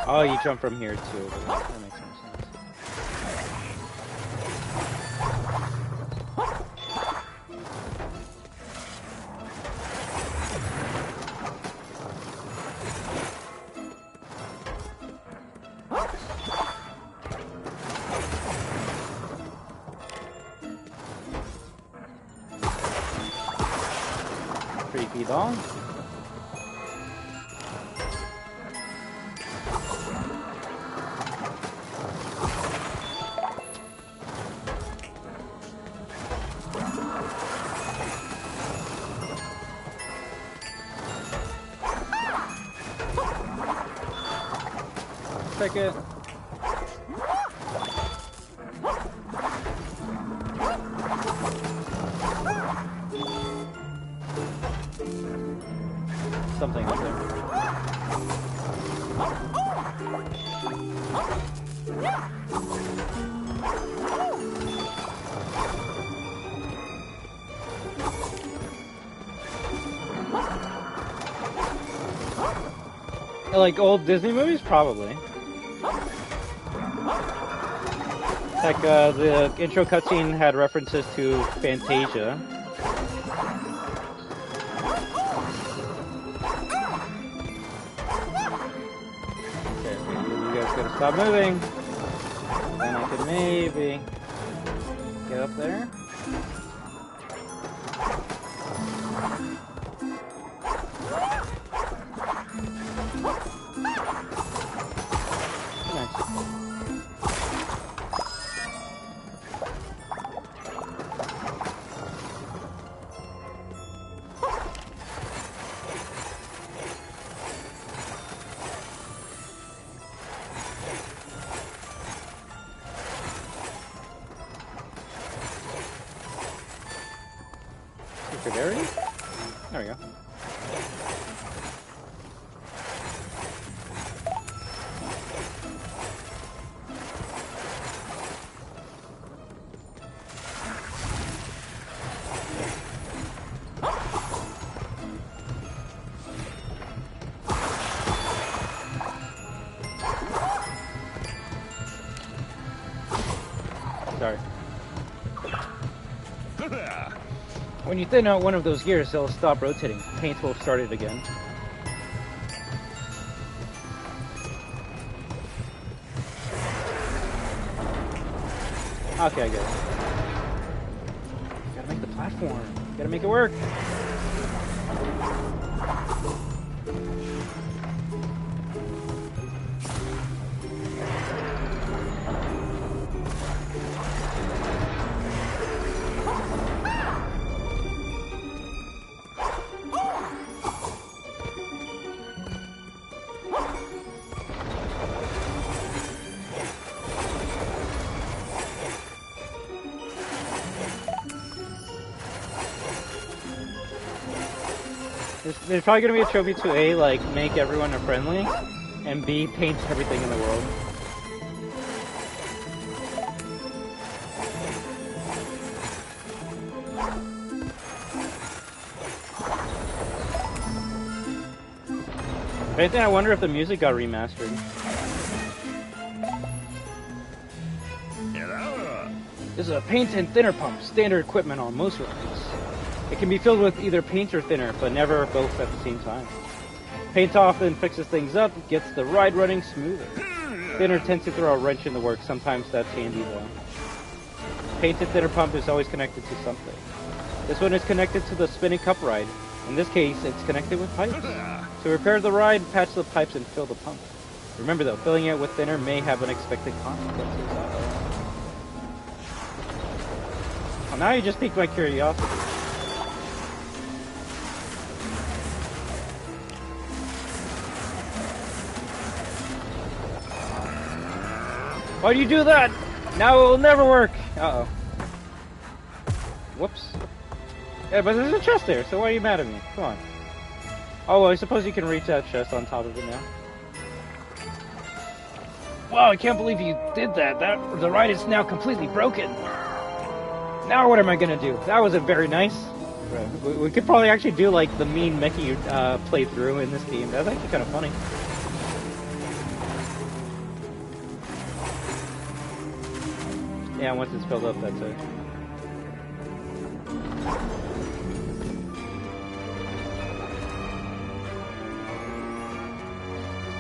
Oh, you jump from here too. That makes more sense. Creepy dog. It. Something up there. Like old Disney movies? Probably. Like, the intro cutscene had references to Fantasia. Okay, you guys gotta stop moving. Then I could maybe get up there. There we go. sorry. When you thin out one of those gears, they'll stop rotating. Paint will start it again. Okay, I get it. Gotta make the platform. Gotta make it work. There's probably gonna be a trophy to A, like, make everyone a friendly, and B, paint everything in the world. If anything, I wonder if the music got remastered. This is a paint and thinner pump, standard equipment on most rides. It can be filled with either paint or thinner, but never both at the same time. Paint often fixes things up, gets the ride running smoother. Thinner tends to throw a wrench in the works, sometimes that's handy though. Paint and thinner pump is always connected to something. This one is connected to the spinning cup ride. In this case, it's connected with pipes. To repair the ride, patch the pipes and fill the pump. Remember though, filling it with thinner may have unexpected consequences. Well, now you just piqued my curiosity. Why do you do that? Now it will never work. Uh-oh. Whoops. Yeah, but there's a chest there, so why are you mad at me? Come on. Oh, well, I suppose you can reach that chest on top of it now. Wow, I can't believe you did that. The ride is now completely broken. Now what am I gonna do? That wasn't very nice. We could probably actually do like the mean Mickey playthrough in this game. That's actually kind of funny. Yeah, once it's filled up, that's it.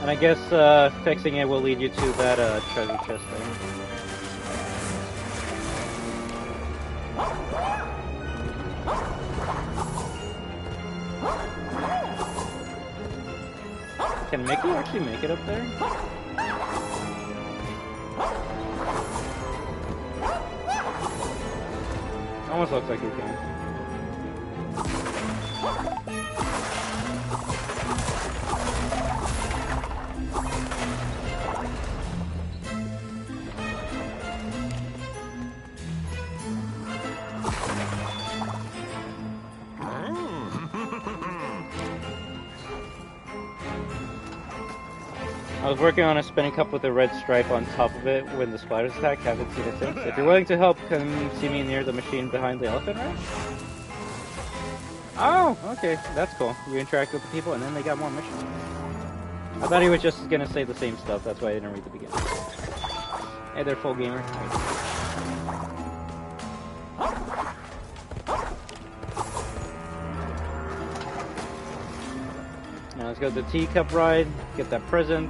And I guess fixing it will lead you to that treasure chest thing. Can Mickey actually make it up there? Almost looks like he can. I was working on a spinning cup with a red stripe on top of it when the spiders attacked. Haven't seen it since. If you're willing to help, come see me near the machine behind the elephant ranch. Oh, okay, that's cool. You interact with the people and then they got more missions. I thought he was just gonna say the same stuff, that's why I didn't read the beginning. Hey there, full gamer. Now let's go to the teacup ride, get that present.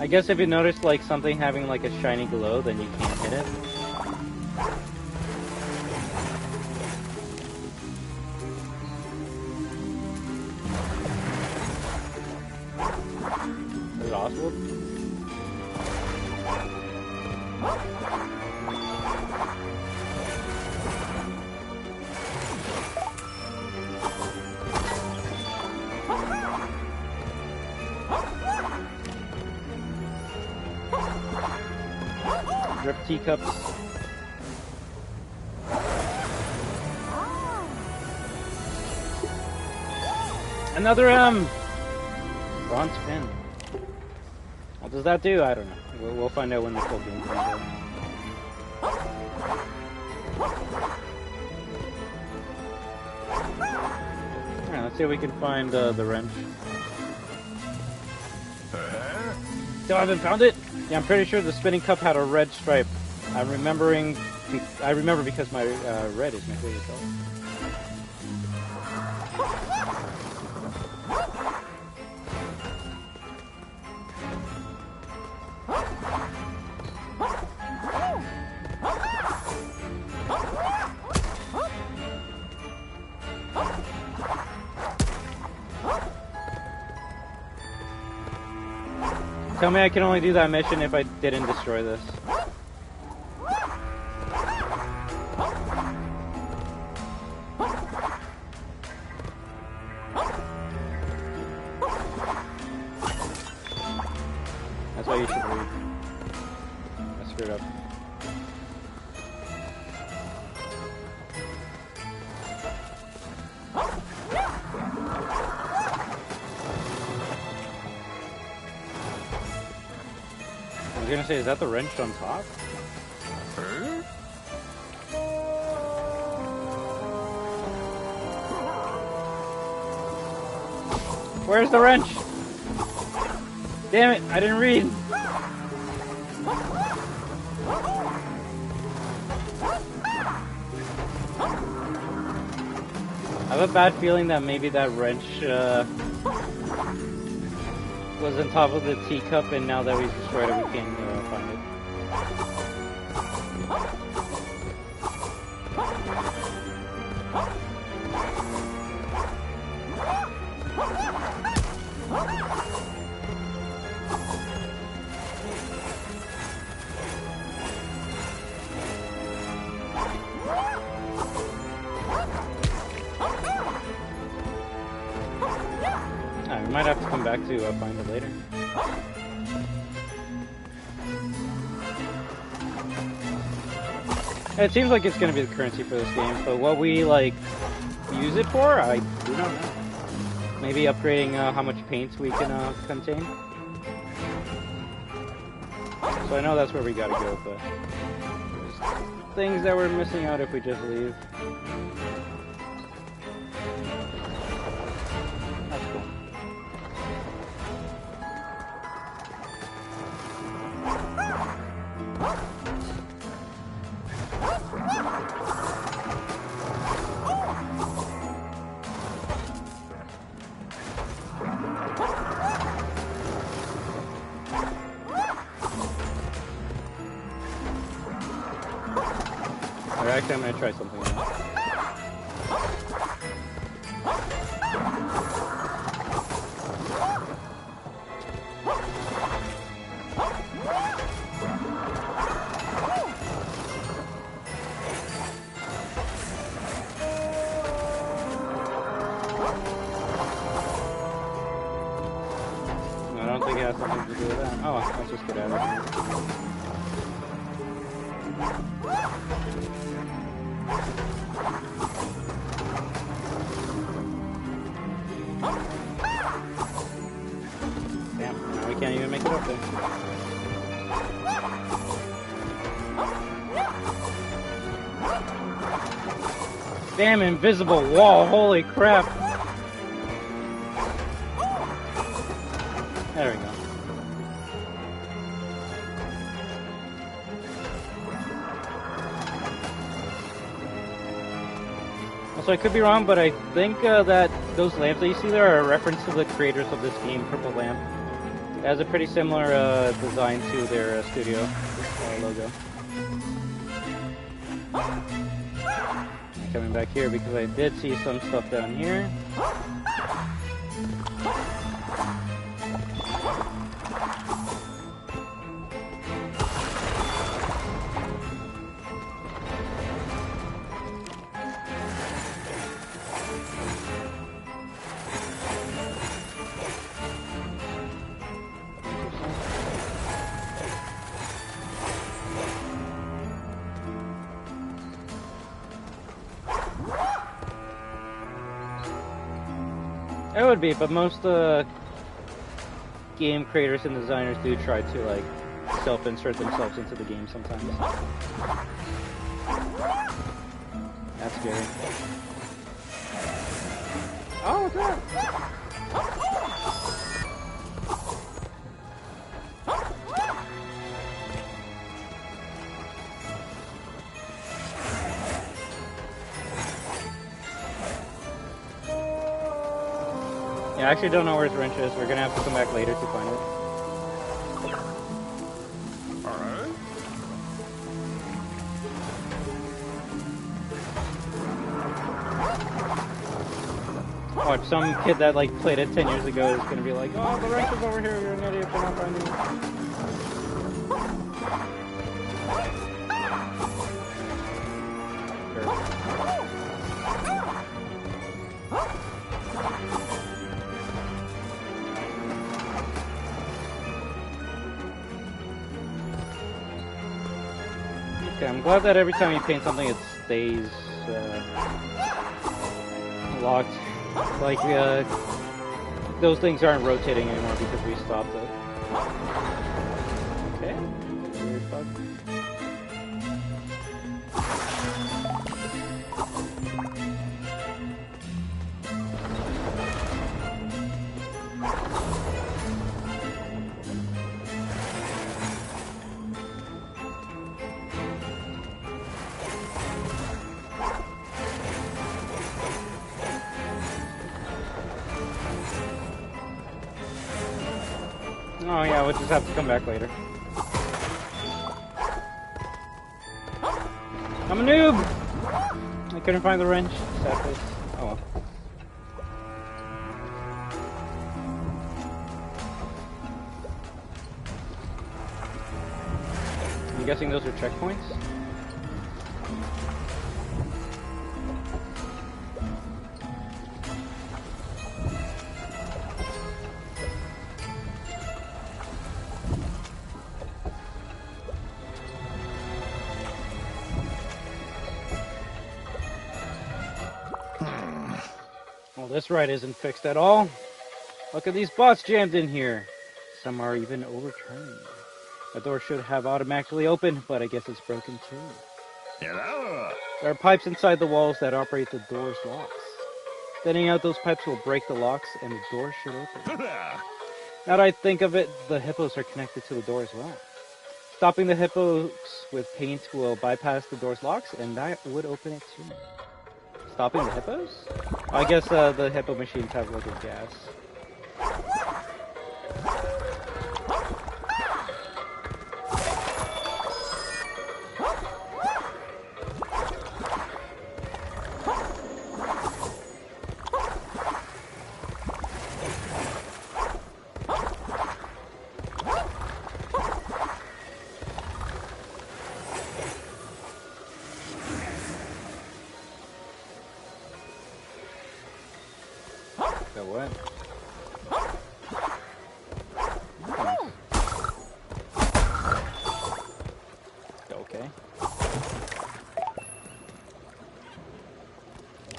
I guess if you notice like something having like a shiny glow, then you can't hit it. Is it Oswald? Drip teacups. Another bronze pin. What does that do? I don't know. We'll find out when the full game comes out. Alright, let's see if we can find the wrench. Still haven't found it? Yeah, I'm pretty sure the spinning cup had a red stripe. I remember because my red is my favorite color. Tell me I can only do that mission if I didn't destroy this. That's why you should read. I screwed up. I was gonna say, is that the wrench on top? Where's the wrench? Damn it, I didn't read. I have a bad feeling that maybe that wrench was on top of the teacup, and now that we've destroyed it, we can't find it. We might have to come back to find it later. It seems like it's going to be the currency for this game, but what we like use it for, I do not know. Maybe upgrading how much paints we can contain. So I know that's where we gotta go, but there's things that we're missing out if we just leave. That's cool. Actually, I'm gonna try something else. I don't think it has something to do with that. Oh, let's just get out of here. Damn, now we can't even make it up there. Damn, invisible wall, holy crap. There we go. So I could be wrong, but I think that those lamps that you see there are a reference to the creators of this game, Purple Lamp. It has a pretty similar design to their studio logo. Coming back here because I did see some stuff down here. It would be, but most game creators and designers do try to like self-insert themselves into the game sometimes. That's scary. Oh, what's that? Yeah, I actually don't know where his wrench is. We're gonna have to come back later to find it. Alright. Watch, some kid that like played it 10 years ago is gonna be like, oh, the wrench is over here, you're an idiot for not finding it. Okay, I'm glad that every time you paint something it stays locked. Like, those things aren't rotating anymore because we stopped it. Okay. Weird bug. Oh yeah, we'll just have to come back later. I'm a noob! I couldn't find the wrench. Sad face. Oh well. I'm guessing those are checkpoints? This ride isn't fixed at all. Look at these bots jammed in here. Some are even overturned. The door should have automatically opened, but I guess it's broken too. Hello. There are pipes inside the walls that operate the door's locks. Thinning out those pipes will break the locks and the door should open. Now that I think of it, the hippos are connected to the door as well. Stopping the hippos with paint will bypass the door's locks and that would open it too. Stopping the hippos? I guess the hippo machines have like a gas.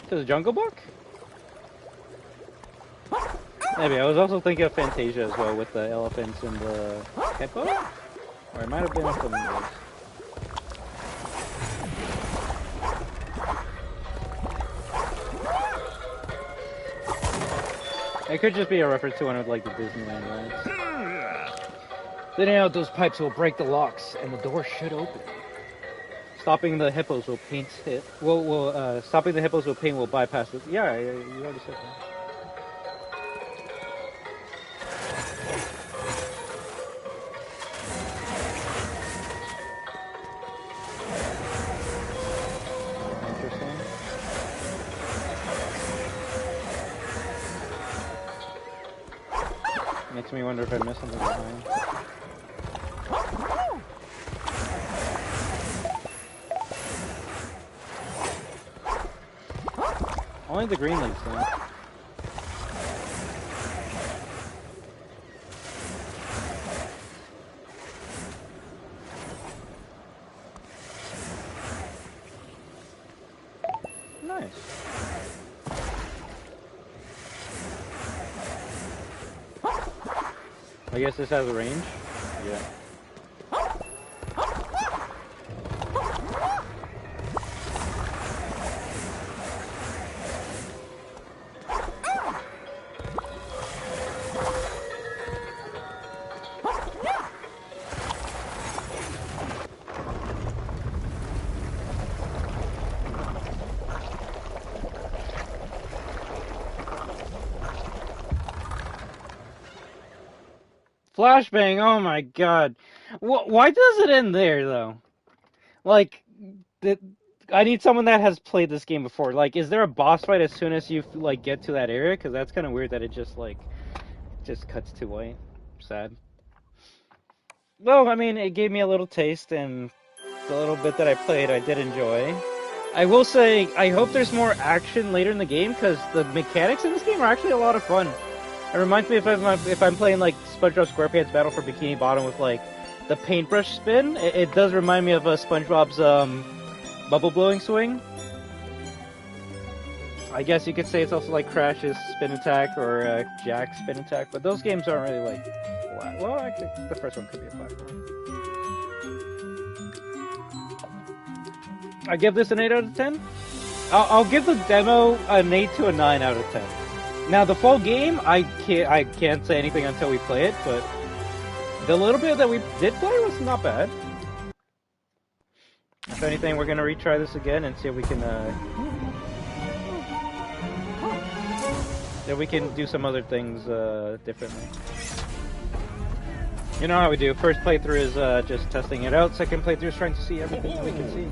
To the Jungle Book? Maybe. I was also thinking of Fantasia as well with the elephants and the hippo? Or it might have been flamingos. It could just be a reference to one of like the Disneyland rides. Thinning out those pipes will break the locks and the door should open. Stopping the hippos will paint it. Stopping the hippos will paint will bypass it. Yeah, you already said that. Interesting. Makes me wonder if I missed something behind. Only the green leaves though. Nice. I guess this has a range. Yeah. Flashbang, oh my god. Why does it end there, though? Like, I need someone that has played this game before. Like, is there a boss fight as soon as you, like, get to that area? Because that's kind of weird that it just, like, just cuts to white. Sad. Well, I mean, it gave me a little taste, and the little bit that I played, I did enjoy. I will say, I hope there's more action later in the game, because the mechanics in this game are actually a lot of fun. It reminds me if I'm playing like SpongeBob SquarePants Battle for Bikini Bottom with like the paintbrush spin. It does remind me of SpongeBob's bubble blowing swing. I guess you could say it's also like Crash's spin attack or Jack's spin attack, but those games aren't really like flat. Well, actually, the first one could be a platform. I give this an 8 out of 10. I'll give the demo an 8 to a 9 out of 10. Now the full game, I can't say anything until we play it, but the little bit that we did play was not bad. If anything, we're gonna retry this again and see if we can do some other things differently. You know how we do. First playthrough is just testing it out. Second playthrough is trying to see everything we can see.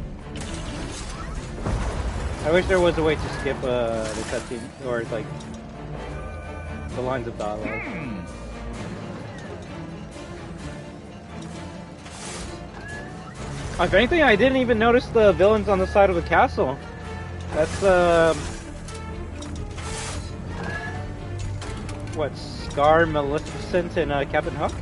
I wish there was a way to skip the cutscene or like the lines of dialogue. If anything, I didn't even notice the villains on the side of the castle. That's what, Scar, Maleficent, and Captain Hook?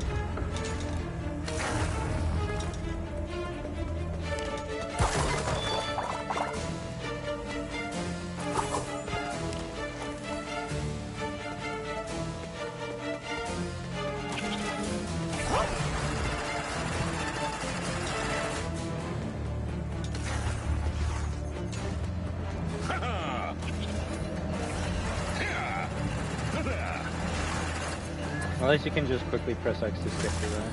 At least you can just quickly press X to skip through that.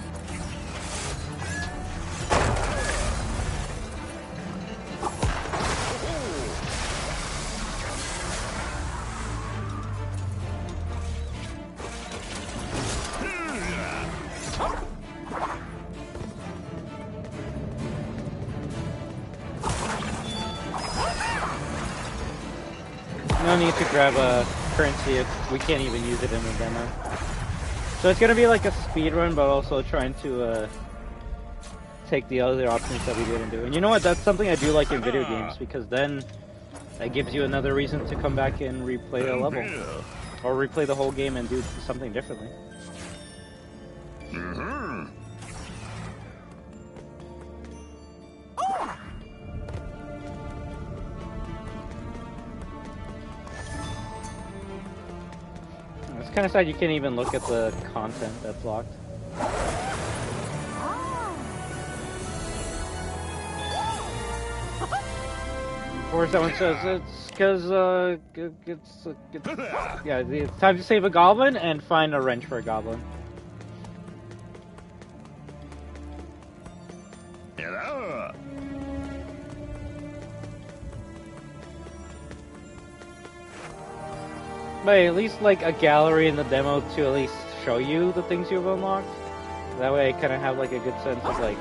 No need to grab a currency if we can't even use it in the demo. So it's gonna be like a speed run, but also trying to take the other options that we didn't do. And you know what? That's something I do like in video games, because then that gives you another reason to come back and replay a level, or replay the whole game and do something differently. It's kind of sad you can't even look at the content that's locked. Or someone says it's because yeah, it's time to save a goblin and find a wrench for a goblin. Hello. But at least like a gallery in the demo to at least show you the things you've unlocked. That way I kind of have like a good sense of like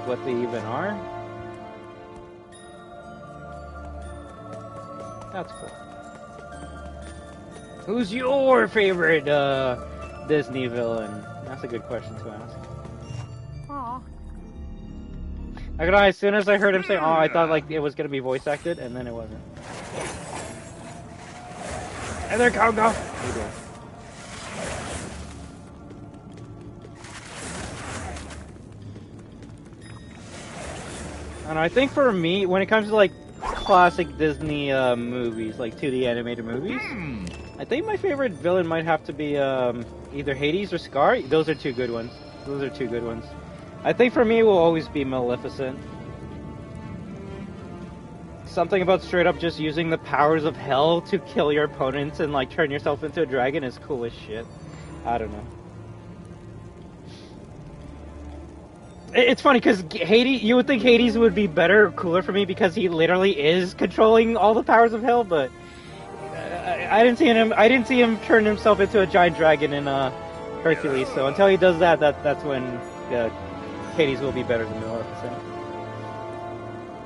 what they even are. That's cool. Who's your favorite Disney villain? That's a good question to ask. Aw. I don't know, as soon as I heard him say, "Oh," I thought like it was gonna be voice acted, and then it wasn't. Hey there, Cowgirl! Hey there. And I think for me, when it comes to like classic Disney movies, like 2D animated movies, I think my favorite villain might have to be either Hades or Scar. Those are two good ones. Those are two good ones. I think for me it will always be Maleficent. Something about straight up just using the powers of hell to kill your opponents and like turn yourself into a dragon is cool as shit. I don't know. It's funny because Hades, you would think Hades would be better, cooler for me because he literally is controlling all the powers of hell, but I didn't see him. I didn't see him turn himself into a giant dragon in Hercules. So until he does that, that's when Hades will be better than Maleficent.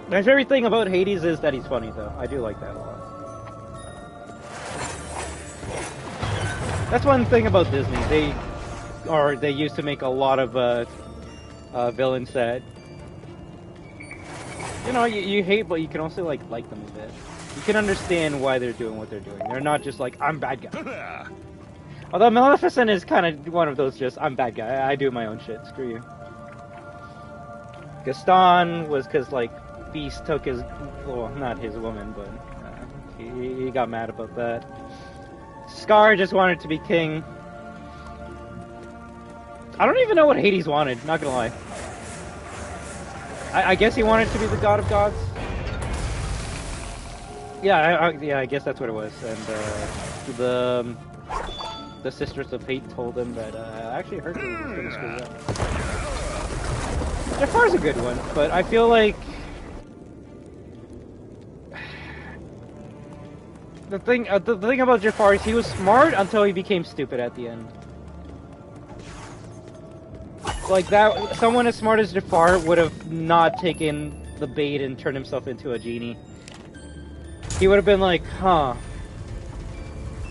My favorite thing about Hades is that he's funny, though. I do like that a lot. That's one thing about Disney. They used to make a lot of villains that you hate, but you can also like them a bit. You can understand why they're doing what they're doing. They're not just like, I'm bad guy. Although Maleficent is kind of one of those just, I'm bad guy. I do my own shit. Screw you. Gaston was because like Beast took his, well, not his woman, but he got mad about that. Scar just wanted to be king. I don't even know what Hades wanted, not gonna lie. I guess he wanted to be the god of gods. Yeah, I guess that's what it was. And the Sisters of Fate told him that actually Hercules was gonna screw up. Jafar's a good one, but I feel like the thing about Jafar is he was smart until he became stupid at the end. Like that, someone as smart as Jafar would have not taken the bait and turned himself into a genie. He would have been like, huh,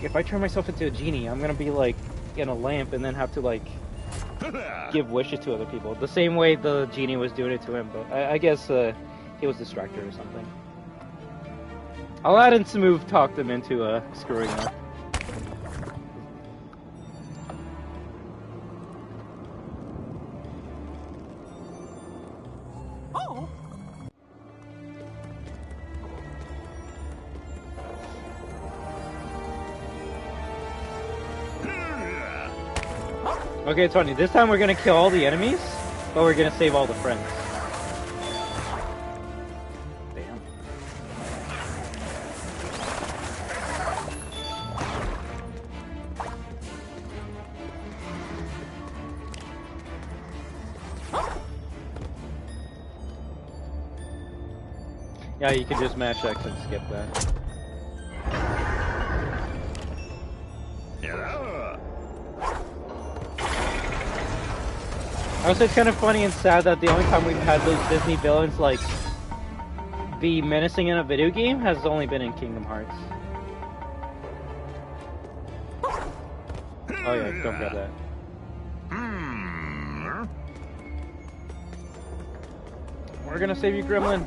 if I turn myself into a genie, I'm gonna be like in a lamp and then have to like give wishes to other people. The same way the genie was doing it to him, but I guess he was distracted or something. Aladdin Smooth talked him into screwing up. Okay, it's funny. This time we're gonna kill all the enemies, but we're gonna save all the friends. Damn. Yeah, you can just mash X and skip that. Also, it's kind of funny and sad that the only time we've had those Disney villains, like, be menacing in a video game has only been in Kingdom Hearts. Oh yeah, don't forget that. We're gonna save you, Gremlin.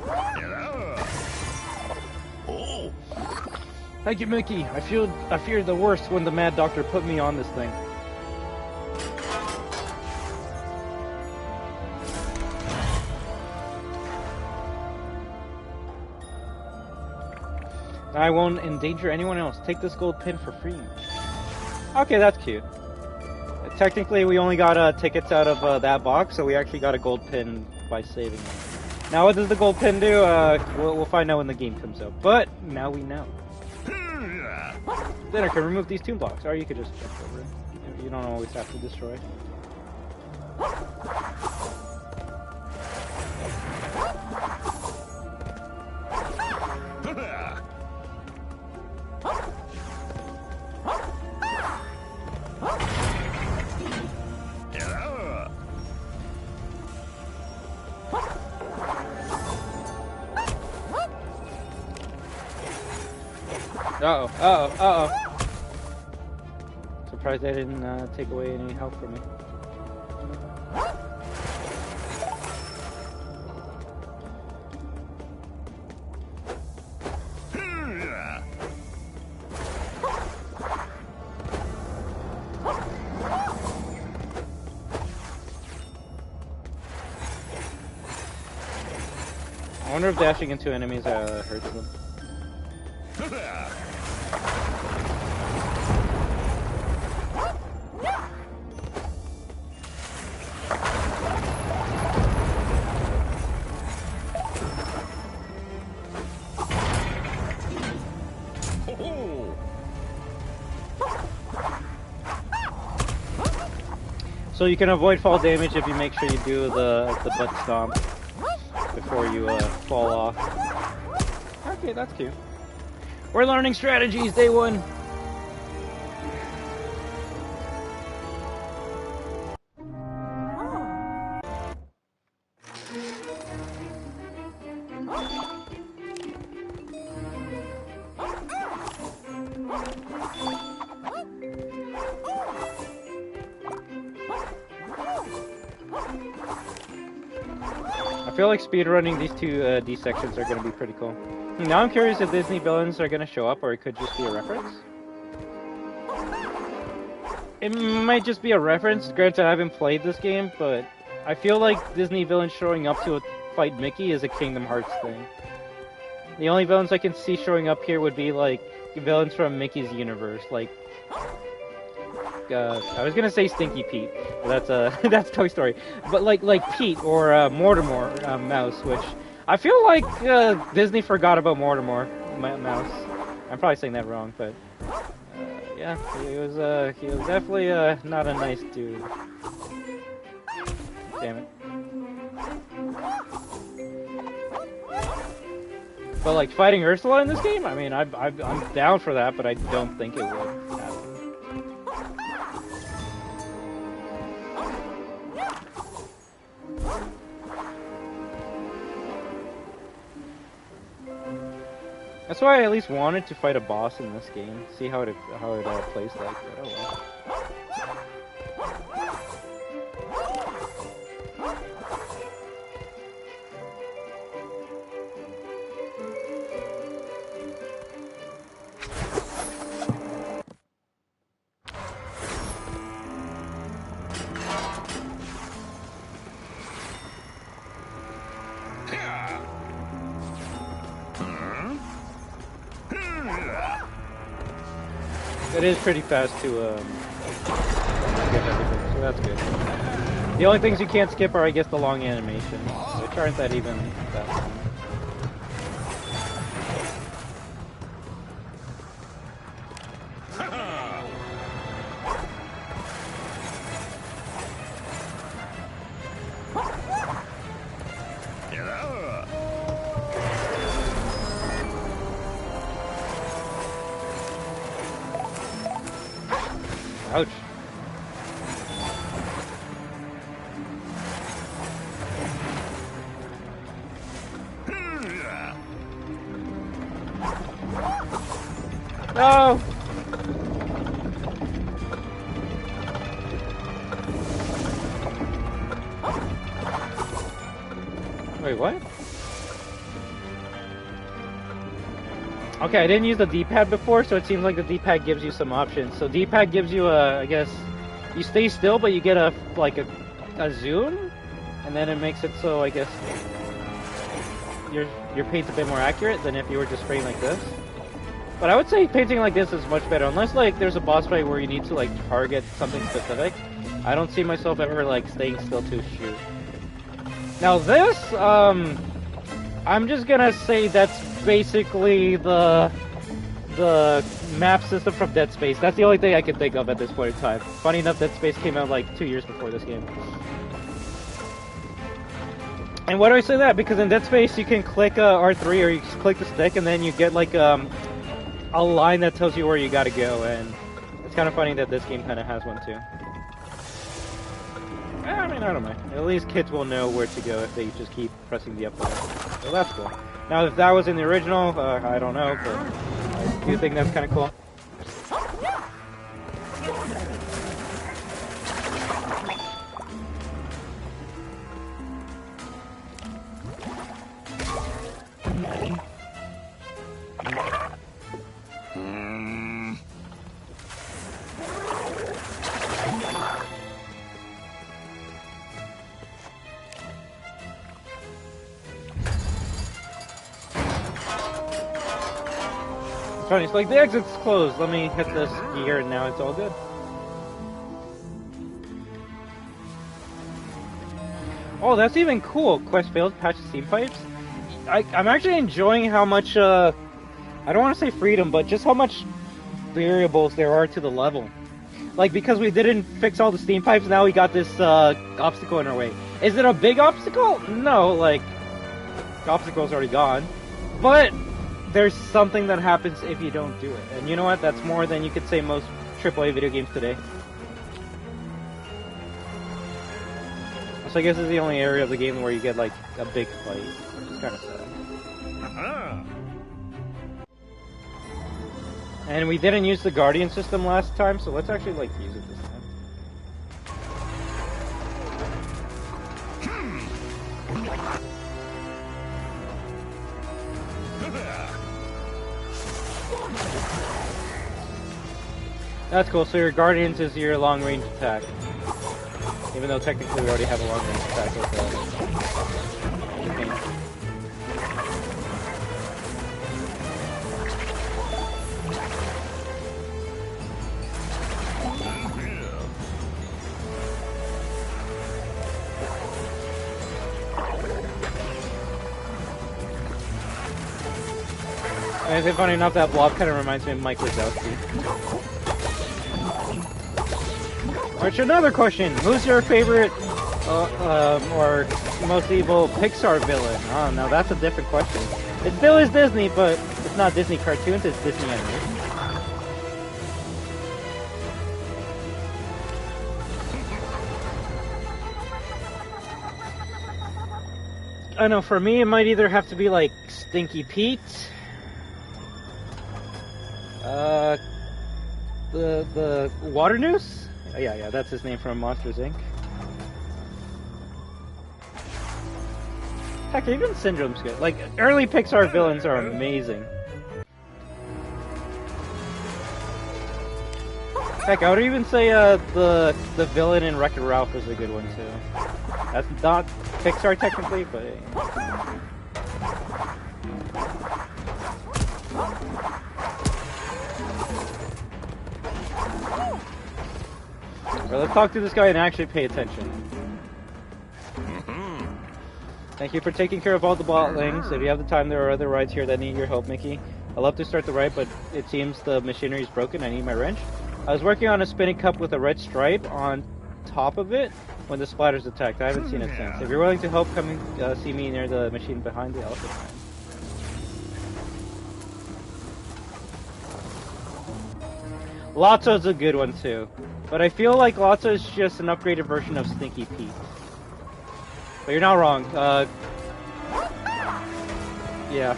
Thank you, Mickey. I feared the worst when the Mad Doctor put me on this thing. I won't endanger anyone else. Take this gold pin for free. Okay, that's cute. Technically, we only got tickets out of that box, so we actually got a gold pin by saving it. Now, what does the gold pin do? We'll find out when the game comes out. But now we know. Then I can remove these tomb blocks, or you could just jump over it. You don't always have to destroy. Uh-oh. Surprised I didn't take away any help from me. I wonder if dashing into enemies hurts them. So you can avoid fall damage if you make sure you do the butt stomp before you fall off. Okay, that's cute. We're learning strategies, day one. I feel like speedrunning these sections are going to be pretty cool. Now I'm curious if Disney villains are going to show up, or it could just be a reference. It might just be a reference. Granted, I haven't played this game, but I feel like Disney villains showing up to fight Mickey is a Kingdom Hearts thing. The only villains I can see showing up here would be like villains from Mickey's universe, like I was gonna say Stinky Pete, but that's Toy Story. But like Pete or Mortimer Mouse, which I feel like Disney forgot about Mortimer Mouse. I'm probably saying that wrong, but yeah, he was definitely not a nice dude. Damn it. But like fighting Ursula in this game, I mean, I'm down for that, but I don't think it would happen. That's why I at least wanted to fight a boss in this game, see how it plays like. But oh well. It is pretty fast to skip everything, so that's good. The only things you can't skip are, I guess, the long animations, which aren't that even that long. Ouch. No! Wait, what? Okay, I didn't use the D-pad before, so it seems like the D-pad gives you some options. So D-pad gives you I guess, you stay still, but you get a zoom, and then it makes it so, I guess, your paint's a bit more accurate than if you were just spraying like this. But I would say painting like this is much better, unless like there's a boss fight where you need to like target something specific. I don't see myself ever like staying still to shoot. Now this, I'm just gonna say that's basically the map system from Dead Space. That's the only thing I can think of at this point in time. Funny enough, Dead Space came out like 2 years before this game. And why do I say that? Because in Dead Space you can click R3 or you just click the stick and then you get like a line that tells you where you gotta go, and it's kind of funny that this game kind of has one too. I mean, I don't mind. At least kids will know where to go if they just keep pressing the up button. So that's cool. Now, if that was in the original, I don't know, but I do think that's kind of cool. It's like, the exit's closed, let me hit this gear and now it's all good. Oh, that's even cool. Quest failed, patch steam pipes. I'm actually enjoying how much, I don't want to say freedom, but just how much variables there are to the level. Like, because we didn't fix all the steam pipes, now we got this obstacle in our way. Is it a big obstacle? No, like, the obstacle's already gone. But there's something that happens if you don't do it. And you know what? That's more than you could say most AAA video games today. So I guess it's the only area of the game where you get, like, a big fight, which is kind of sad. And we didn't use the Guardian system last time, so let's actually, like, use it this time. That's cool, so your Guardians is your long-range attack. Even though technically we already have a long-range attack with And it's funny enough, that blob kind of reminds me of Mike Wazowski. Which, another question, who's your favorite, or most evil Pixar villain? Oh, no, that's a different question. It still is Disney, but it's not Disney cartoons, it's Disney animation. I know, for me, it might either have to be, like, Stinky Pete, the Water Noose? Yeah, that's his name from Monsters, Inc. Heck, even Syndrome's good. Like, early Pixar villains are amazing. Heck, I would even say the villain in Wreck-It Ralph is a good one, too. That's not Pixar technically, but... Well, let's talk to this guy and actually pay attention. Thank you for taking care of all the botlings. If you have the time, there are other rides here that need your help, Mickey. I'd love to start the ride, but it seems the machinery is broken. I need my wrench. I was working on a spinning cup with a red stripe on top of it when the splatters attacked. I haven't seen it since. If you're willing to help, come and see me near the machine behind the elephant man. Lotso's a good one too, but I feel like Lotso is just an upgraded version of Stinky Pete. But you're not wrong. Yeah.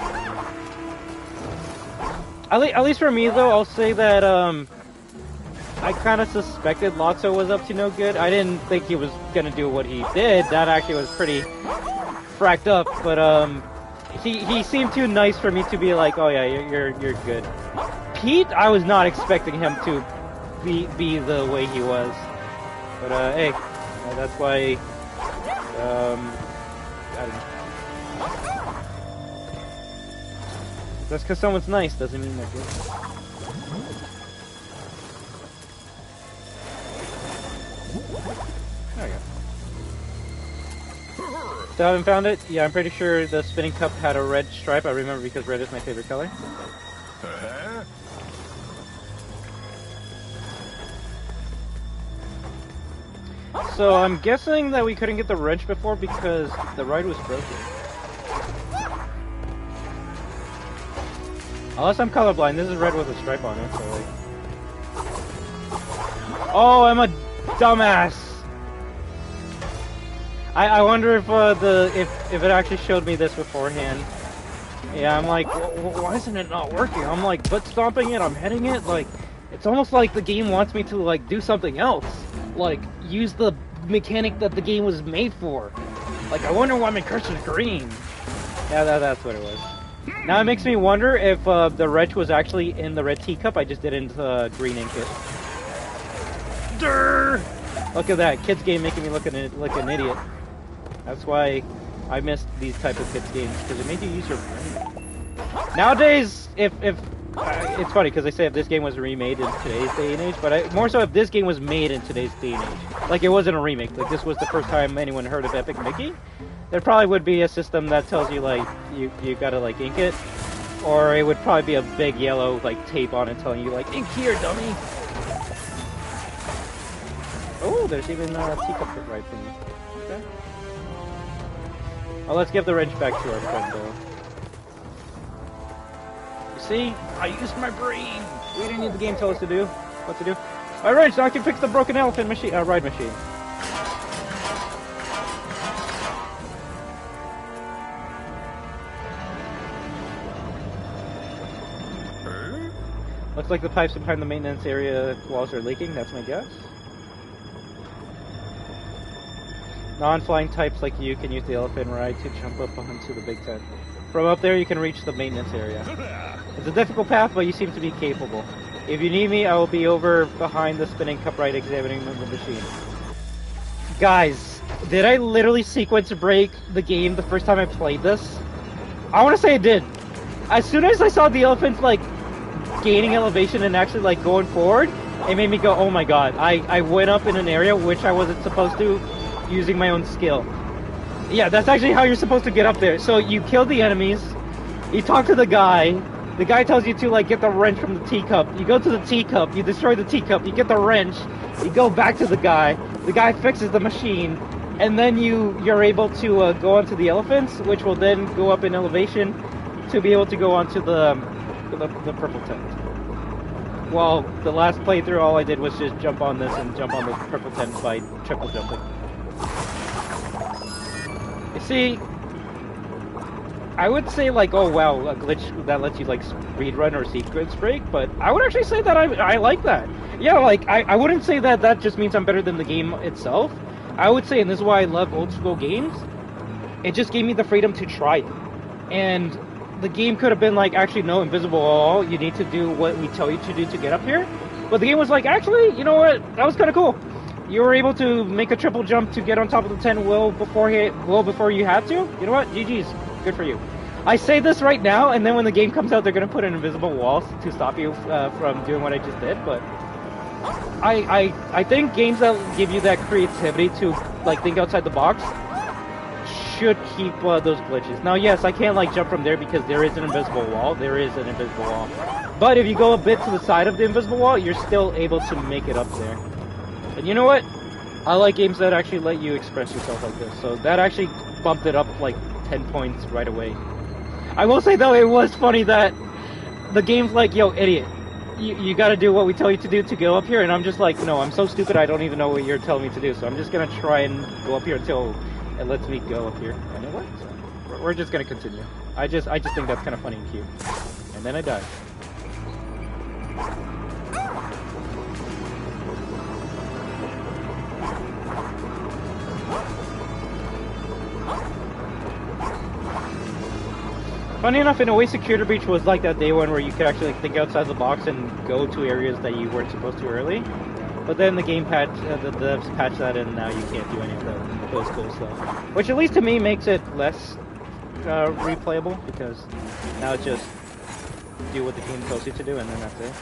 At least for me though, I'll say that I kind of suspected Lotso was up to no good. I didn't think he was gonna do what he did. That actually was pretty fracked up. But he seemed too nice for me to be like, oh yeah, you're good. Pete, I was not expecting him to be the way he was. But hey, that's why. I don't know. Just because someone's nice doesn't mean they're good. There we go. Still haven't found it? Yeah, I'm pretty sure the spinning cup had a red stripe. I remember because red is my favorite color. So I'm guessing that we couldn't get the wrench before because the ride was broken. Unless I'm colorblind, this is red with a stripe on it, so like... Oh, I'm a dumbass! I wonder if if it actually showed me this beforehand. Yeah, I'm like, why isn't it not working? I'm like butt stomping it, I'm hitting it, like... It's almost like the game wants me to like do something else. Like, use the mechanic that the game was made for. Like, I wonder why my cursor's green. Yeah, that's what it was. Now it makes me wonder if the wrench was actually in the red teacup. I just didn't green ink it. Durr! Look at that, kids game making me look like an idiot. That's why I missed these type of kids games, because it made you use your brain. Nowadays, if it's funny because they say if this game was remade in today's day and age, but more so if this game was made in today's day and age. Like, it wasn't a remake, like this was the first time anyone heard of Epic Mickey, there probably would be a system that tells you, like, you gotta, like, ink it, or it would probably be a big yellow, like, tape on it telling you, like, ink here, dummy! Oh, there's even a teacup right thingy. Okay. Oh, let's give the wrench back to our friend, though. You see? I used my brain! We didn't need the game to tell us to do what to do. Alright, wrench, now I can fix the broken elephant machine, ride machine. Looks like the pipes behind the maintenance area walls are leaking, that's my guess. Non-flying types like you can use the elephant ride to jump up onto the big tent. From up there you can reach the maintenance area. It's a difficult path, but you seem to be capable. If you need me, I will be over behind the spinning cup ride examining the machine. Guys, did I literally sequence break the game the first time I played this? I want to say I did. As soon as I saw the elephants like gaining elevation and actually like going forward, it made me go, oh my god. I went up in an area which I wasn't supposed to, using my own skill. Yeah, that's actually how you're supposed to get up there. So you kill the enemies, you talk to the guy tells you to like get the wrench from the teacup, you go to the teacup, you destroy the teacup, you get the wrench, you go back to the guy fixes the machine, and then you're able to go onto the elephants, which will then go up in elevation to be able to go onto the purple tent. Well, the last playthrough all I did was just jump on this and jump on the purple tent by triple jumping. You see, I would say like, oh wow, a glitch that lets you like speedrun or sequence break, but I would actually say that I like that. Yeah, like, I wouldn't say that just means I'm better than the game itself. I would say, and this is why I love old school games, it just gave me the freedom to try it. And the game could have been like, actually no, invisible wall, you need to do what we tell you to do to get up here. But the game was like, actually, you know what, that was kind of cool. You were able to make a triple jump to get on top of the tent well before you had to. You know what, GG's, good for you. I say this right now, and then when the game comes out, they're going to put an invisible wall to stop you from doing what I just did, but I think games that give you that creativity to like think outside the box should keep those glitches. Now, yes, I can't like jump from there because there is an invisible wall. There is an invisible wall. But if you go a bit to the side of the invisible wall, you're still able to make it up there. And you know what? I like games that actually let you express yourself like this. So that actually bumped it up like 10 points right away. I will say though, it was funny that the game's like, yo, idiot. You gotta do what we tell you to do to go up here, and I'm just like, no, I'm so stupid I don't even know what you're telling me to do, so I'm just gonna try and go up here until it lets me go up here. And it worked. So we're just gonna continue. I just think that's kind of funny and cute. And then I died. Funny enough, in a way, Security Breach was like that day one where you could actually like, think outside the box and go to areas that you weren't supposed to early. But then the game patch, the devs patched that in, and now you can't do any of those cool stuff. Which, at least to me, makes it less replayable, because now it's just do what the game tells you to do, and then that's it.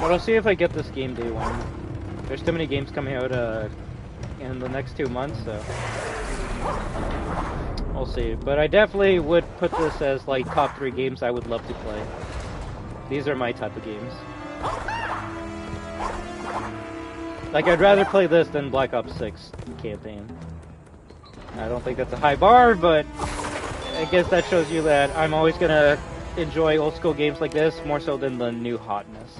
But I'll see if I get this game day one. There's too many games coming out in the next 2 months, so we'll see. But I definitely would put this as like top 3 games I would love to play. These are my type of games. Like, I'd rather play this than Black Ops 6 campaign. I don't think that's a high bar, but I guess that shows you that I'm always gonna enjoy old school games like this more so than the new hotness.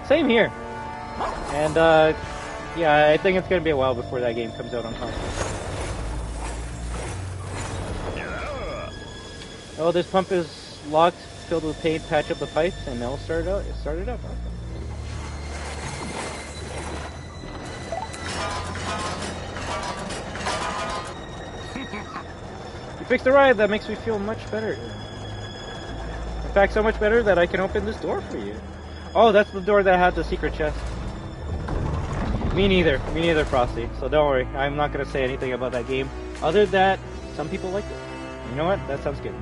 Same here. And, yeah, I think it's gonna be a while before that game comes out on console. Oh, this pump is locked, filled with paint, patch up the pipes, and it'll start up. You fixed the ride, that makes me feel much better. In fact, so much better that I can open this door for you. Oh, that's the door that had the secret chest. Me neither, Frosty. So don't worry, I'm not gonna say anything about that game. Other than that, some people liked it. You know what? That sounds good.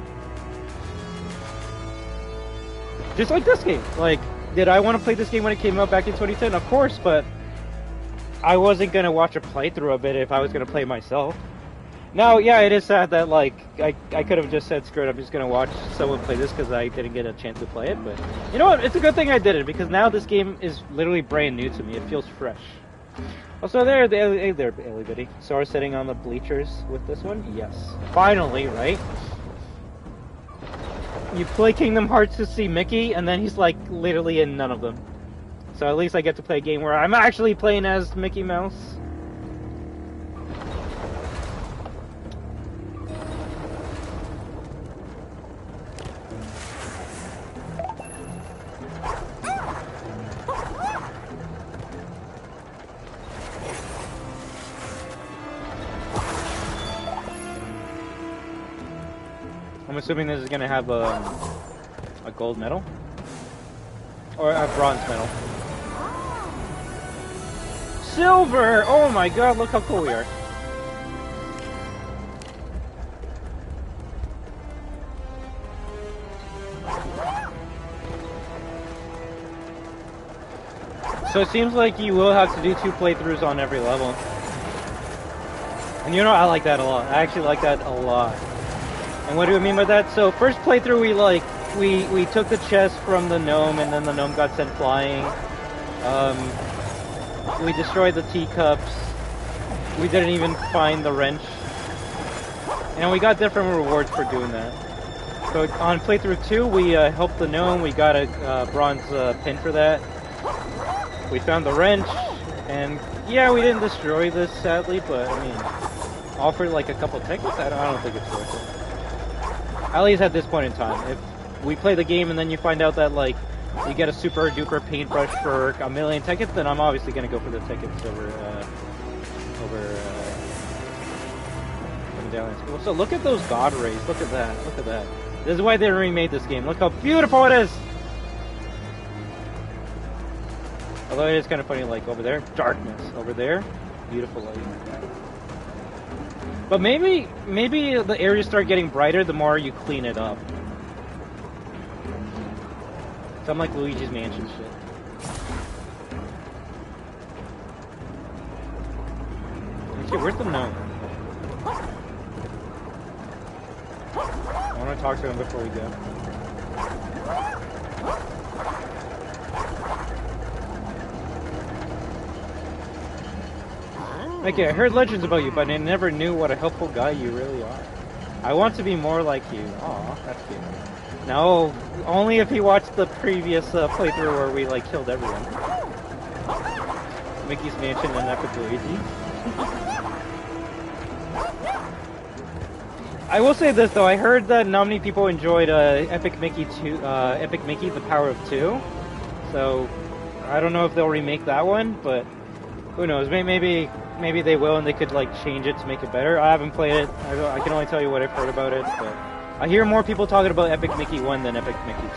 Just like this game. Like, did I want to play this game when it came out back in 2010? Of course, but I wasn't going to watch a playthrough of it if I was going to play myself. Now, yeah, it is sad that, like, I could have just said, screw it, I'm just going to watch someone play this because I didn't get a chance to play it. But you know what? It's a good thing I did it because now this game is literally brand new to me. It feels fresh. Also, there, Illy Bitty. So we're sitting on the bleachers with this one? Yes. Finally, right? You play Kingdom Hearts to see Mickey, and then he's, like, literally in none of them. So at least I get to play a game where I'm actually playing as Mickey Mouse. I'm assuming this is going to have a gold medal? Or a bronze medal. Silver! Oh my god, look how cool we are. So it seems like you will have to do 2 playthroughs on every level. And you know, I like that a lot. I actually like that a lot. And what do I mean by that? So first playthrough we took the chest from the gnome and then the gnome got sent flying. We destroyed the teacups. We didn't even find the wrench. And we got different rewards for doing that. So on playthrough 2 we helped the gnome, we got a bronze pin for that. We found the wrench, and yeah, we didn't destroy this sadly, but I mean, offered like a couple tickets, I don't think it's worth it. At least at this point in time. If we play the game and then you find out that like you get a super duper paintbrush for a million tickets, then I'm obviously gonna go for the tickets over medallions. So look at those god rays. Look at that. Look at that. This is why they remade this game. Look how beautiful it is. Although it is kind of funny, like over there, darkness. Over there, beautiful light. But maybe the areas start getting brighter the more you clean it up. Something like Luigi's Mansion shit. Okay, where's the gnome? I want to talk to him before we go. Okay, I heard legends about you, but I never knew what a helpful guy you really are. I want to be more like you. Aw, that's cute. No, only if he watched the previous playthrough where we like killed everyone. Mickey's Mansion and Epic Luigi. I will say this though, I heard that not many people enjoyed Epic Mickey 2, Epic Mickey: The Power of Two. So I don't know if they'll remake that one, but who knows? Maybe they will, and they could like change it to make it better. I haven't played it. I can only tell you what I've heard about it, but I hear more people talking about Epic Mickey 1 than Epic Mickey 2.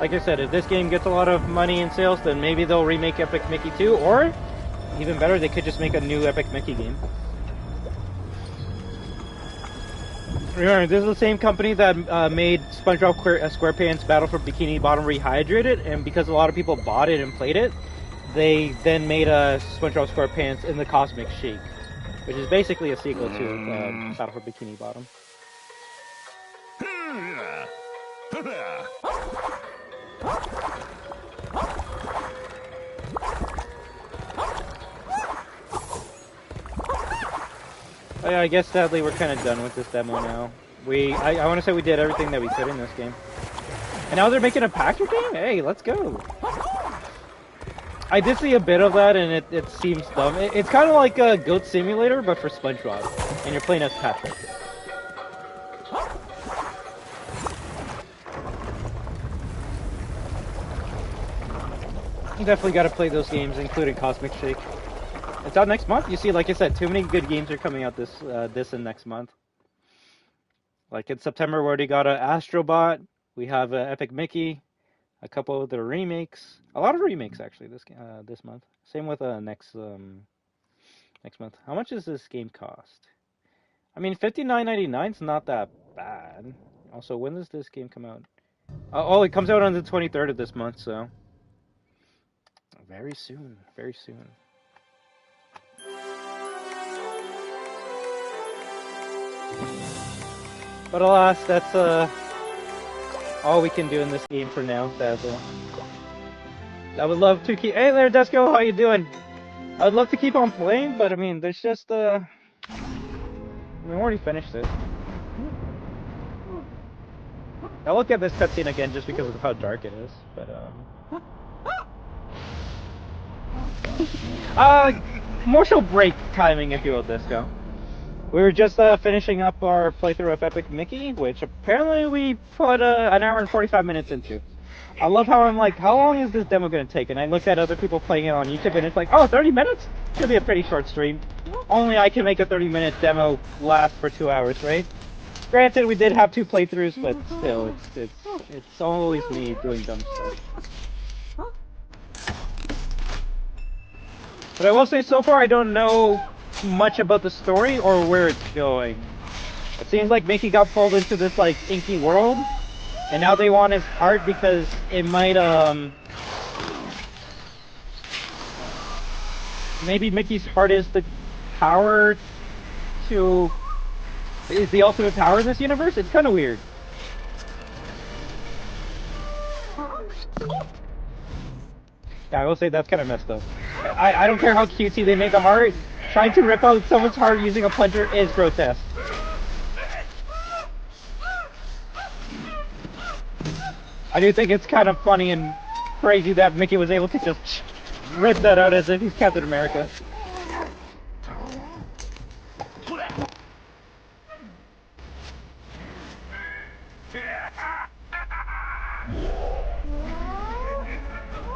Like I said, if this game gets a lot of money in sales, then maybe they'll remake Epic Mickey 2, or even better, they could just make a new Epic Mickey game. Remember, this is the same company that made SpongeBob SquarePants Battle for Bikini Bottom Rehydrated, and because a lot of people bought it and played it, they then made a SpongeBob SquarePants in the Cosmic Shake, which is basically a sequel to Battle for Bikini Bottom. Oh, yeah, I guess sadly we're kind of done with this demo now. I want to say we did everything that we could in this game. And now they're making a Packer game? Hey, let's go. I did see a bit of that, and it seems dumb. It's kind of like a Goat Simulator, but for SpongeBob. And you're playing as Patrick. You definitely got to play those games, including Cosmic Shake. It's out next month. You see, like I said, too many good games are coming out this and next month. Like in September, we already got a Astrobot. We have Epic Mickey. A couple of the remakes. A lot of remakes actually this month. Same with next Next month. How much does this game cost? I mean, $59.99 is not that bad. Also, when does this game come out? Oh, it comes out on the 23rd of this month, so very soon, very soon. But alas, that's all we can do in this game for now, sadly. I would love to keep. Hey there, Desco, how you doing? I'd love to keep on playing, but I mean, there's just we already finished it. I'll look at this cutscene again just because of how dark it is, but commercial break timing, if you will, Disco. We were just finishing up our playthrough of Epic Mickey, which apparently we put an hour and 45 minutes into. I love how I'm like, how long is this demo going to take? And I looked at other people playing it on YouTube, and it's like, oh, 30 minutes? Should be a pretty short stream. Only I can make a 30-minute demo last for 2 hours, right? Granted, we did have 2 playthroughs, but still, it's always me doing dumb stuff. But I will say, so far, I don't know much about the story or where it's going. It seems like Mickey got pulled into this, like, inky world, and now they want his heart because it might, maybe Mickey's heart is the power to... is the ultimate power in this universe? It's kind of weird. Yeah, I will say that's kind of messed up. I don't care how cutesy they make the heart. Trying to rip out someone's heart using a plunger is grotesque. I do think it's kind of funny and crazy that Mickey was able to just rip that out as if he's Captain America.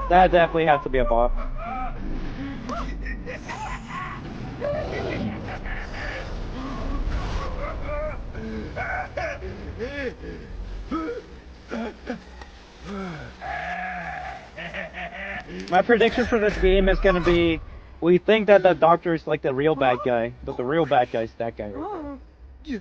That definitely has to be a bot. My prediction for this game is gonna be, we think that the doctor is like the real bad guy, but the real bad guy is that guy right there.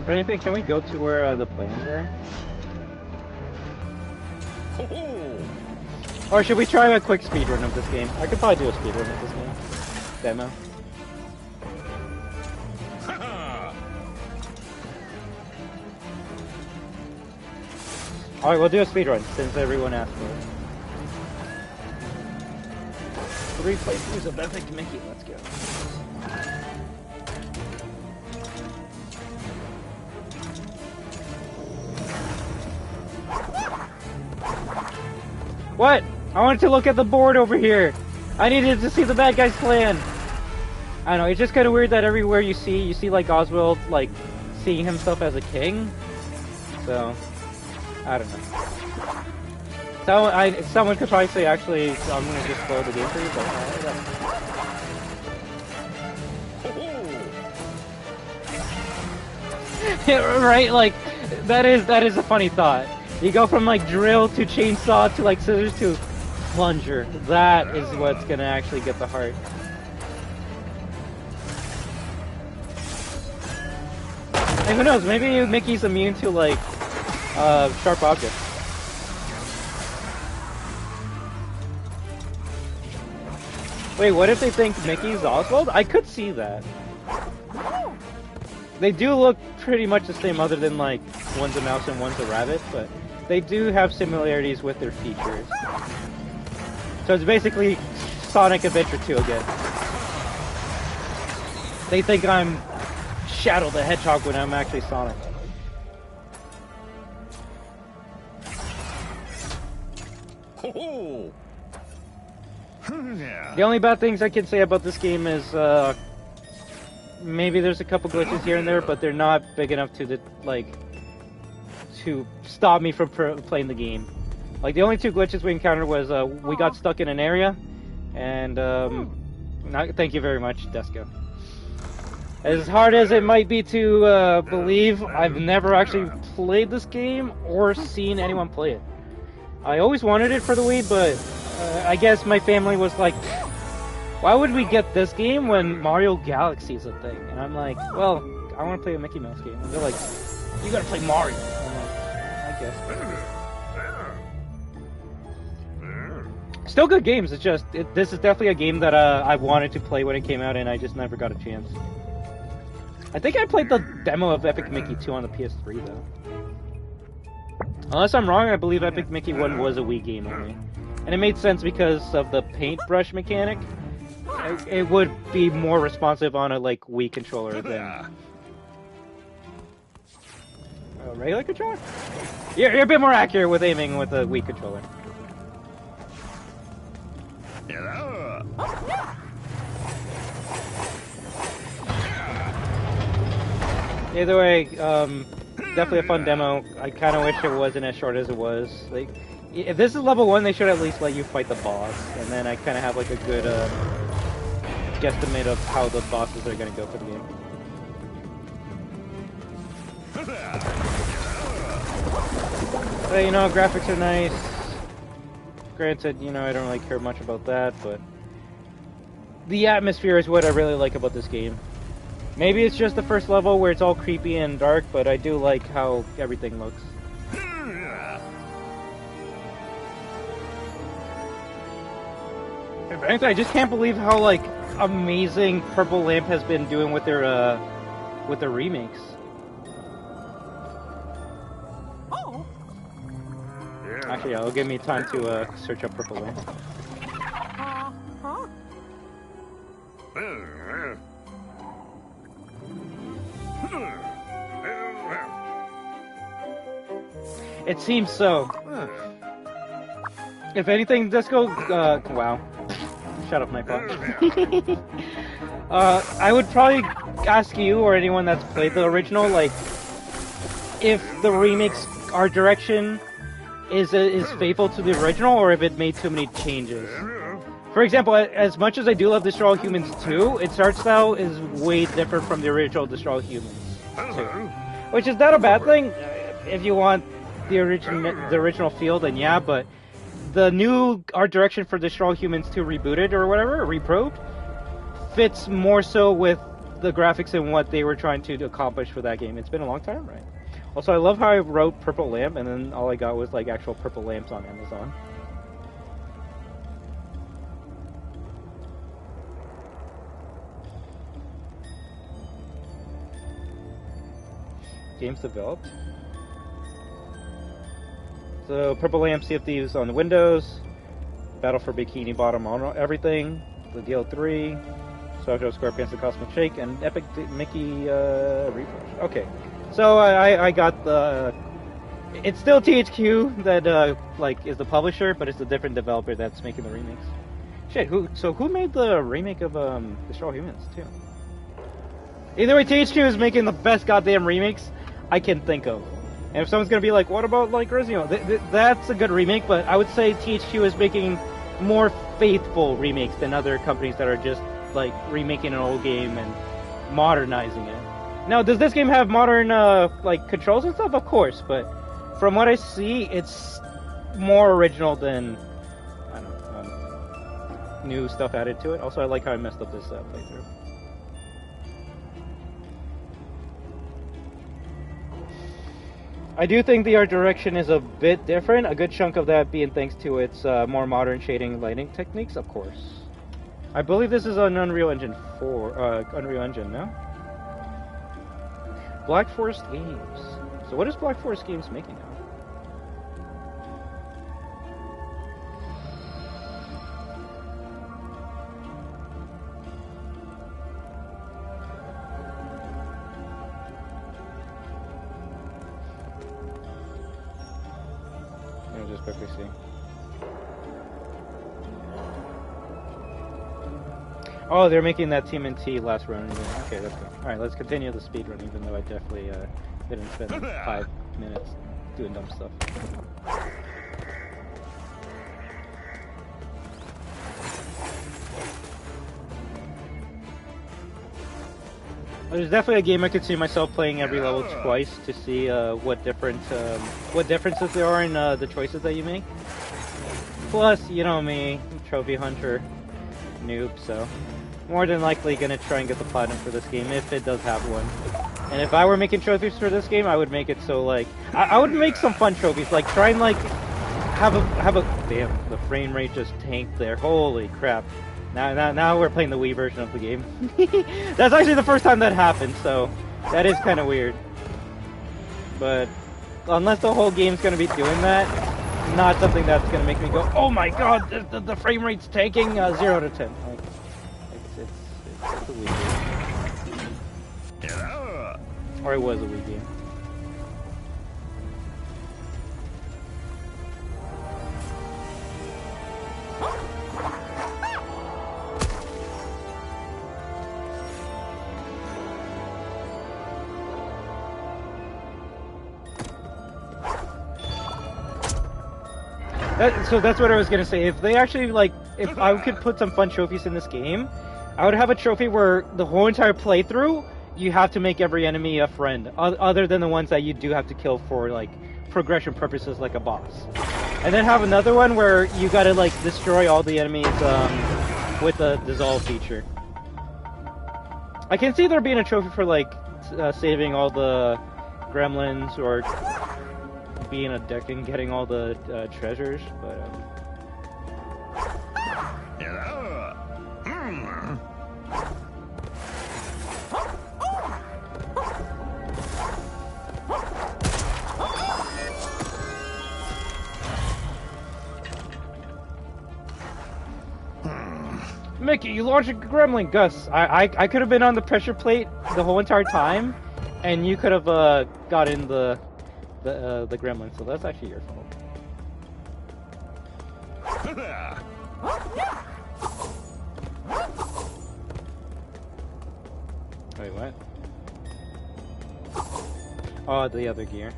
If anything, can we go to where the planes are? Or should we try a quick speedrun of this game? I could probably do a speedrun of this game. Demo. Alright, we'll do a speedrun since everyone asked for it. 3 playthroughs of Epic Mickey, let's go. What? I wanted to look at the board over here. I needed to see the bad guy's plan. I don't know, it's just kind of weird that everywhere you see like Oswald, like, seeing himself as a king. So, I don't know. Someone could probably say, actually, I'm gonna just spoil the game for you, but right, like, that is a funny thought. You go from like drill to chainsaw to like scissors to plunger. That is what's gonna actually get the heart. And who knows, maybe Mickey's immune to like sharp objects. Wait, what if they think Mickey's Oswald? I could see that. They do look pretty much the same other than like one's a mouse and one's a rabbit, but they do have similarities with their features. So it's basically Sonic Adventure 2 again. They think I'm Shadow the Hedgehog when I'm actually Sonic. The only bad things I can say about this game is maybe there's a couple glitches here and there, but they're not big enough to to stop me from playing the game. Like, the only two glitches we encountered was we got stuck in an area, and thank you very much, Desco. As hard as it might be to believe, I've never actually played this game or seen anyone play it. I always wanted it for the Wii, but I guess my family was like, why would we get this game when Mario Galaxy is a thing? And I'm like, well, I want to play a Mickey Mouse game. And they're like, you gotta play Mario. And I'm like, I guess. Still good games, it's just, this is definitely a game that I wanted to play when it came out, and I just never got a chance. I think I played the demo of Epic Mickey 2 on the PS3, though. Unless I'm wrong, I believe Epic Mickey 1 was a Wii game only. And it made sense because of the paintbrush mechanic. It would be more responsive on a, like, Wii controller than a regular controller? You're a bit more accurate with aiming with a Wii controller. Either way, definitely a fun demo. I kind of wish it wasn't as short as it was. Like, if this is level 1, they should at least let you fight the boss, and then I kind of have like a good guesstimate of how the bosses are going to go for the game. So, you know, graphics are nice. Granted, you know, I don't really care much about that, but the atmosphere is what I really like about this game. Maybe it's just the first level where it's all creepy and dark, but I do like how everything looks. In fact, I just can't believe how, like, amazing Purple Lamp has been doing with their remakes. Oh. Actually, yeah, it'll give me time to search up Purple Lamp. Huh? It seems so. If anything, Disco, wow. Shut up, Nightbot. I would probably ask you or anyone that's played the original, like, if the remake's art direction is faithful to the original, or if it made too many changes. For example, as much as I do love Destroy All Humans 2, its art style is way different from the original Destroy All Humans 2. Which is not a bad thing, if you want the original feel, then yeah, but the new art direction for Destroy All Humans 2 Rebooted, or whatever, Reprobed, fits more so with the graphics and what they were trying to accomplish for that game. It's been a long time, right? Also, I love how I wrote Purple Lamp, and then all I got was, like, actual purple lamps on Amazon. Games developed. So, Purple Lamp, Sea of Thieves on the Windows, Battle for Bikini Bottom on everything, the DL3, Sojo Scorpions, the Cosmic Shake, and Epic Mickey Rebrushed. Okay, so I got the... It's still THQ that like is the publisher, but it's a different developer that's making the remakes. Shit, who made the remake of Destroy All Humans too? Either way, THQ is making the best goddamn remakes I can think of. And if someone's gonna be like, what about like Resident Evil? That's a good remake, but I would say THQ is making more faithful remakes than other companies that are just like remaking an old game and modernizing it. Now, does this game have modern like controls and stuff? Of course, but from what I see, it's more original than I don't know, new stuff added to it. Also, I like how I messed up this playthrough. I do think the art direction is a bit different, a good chunk of that being thanks to its more modern shading lighting techniques, of course. I believe this is on Unreal Engine 4, Unreal Engine, no? Black Forest Games. So what is Black Forest Games making now? Let me just quickly see. Oh, they're making that TMNT last run. Okay, that's good. Alright, let's continue the speed run, even though I definitely didn't spend 5 minutes doing dumb stuff. There's definitely a game I could see myself playing every level twice to see what differences there are in the choices that you make. Plus, you know me, trophy hunter, noob, so more than likely gonna try and get the platinum for this game if it does have one. And if I were making trophies for this game, I would make it so like I would make some fun trophies, like try and like have a damn, the frame rate just tanked there. Holy crap. Now we're playing the Wii version of the game. That's actually the first time that happened, so that is kind of weird. But unless the whole game's going to be doing that, not something that's going to make me go, oh my god, the frame rate's tanking 0 to 10. Like, it's a Wii game. Or it was a Wii game. So that's what I was gonna say. If they actually if I could put some fun trophies in this game, I would have a trophy where the whole entire playthrough you have to make every enemy a friend, other than the ones that you do have to kill for like progression purposes, like a boss. And then have another one where you gotta like destroy all the enemies with the dissolve feature. I can see there being a trophy for like saving all the gremlins or being a dick and getting all the treasures, but Mickey, you launched a gremlin, Gus. I could have been on the pressure plate the whole entire time, and you could have gotten the gremlin, so that's actually your fault. Wait, what? Oh, the other gear.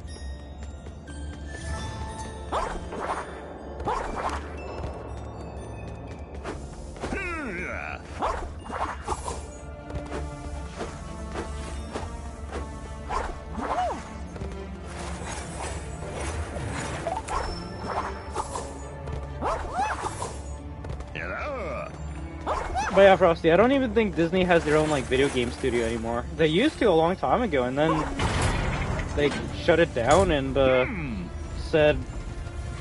But yeah, Frosty, I don't even think Disney has their own like video game studio anymore. They used to a long time ago, and then they shut it down and said,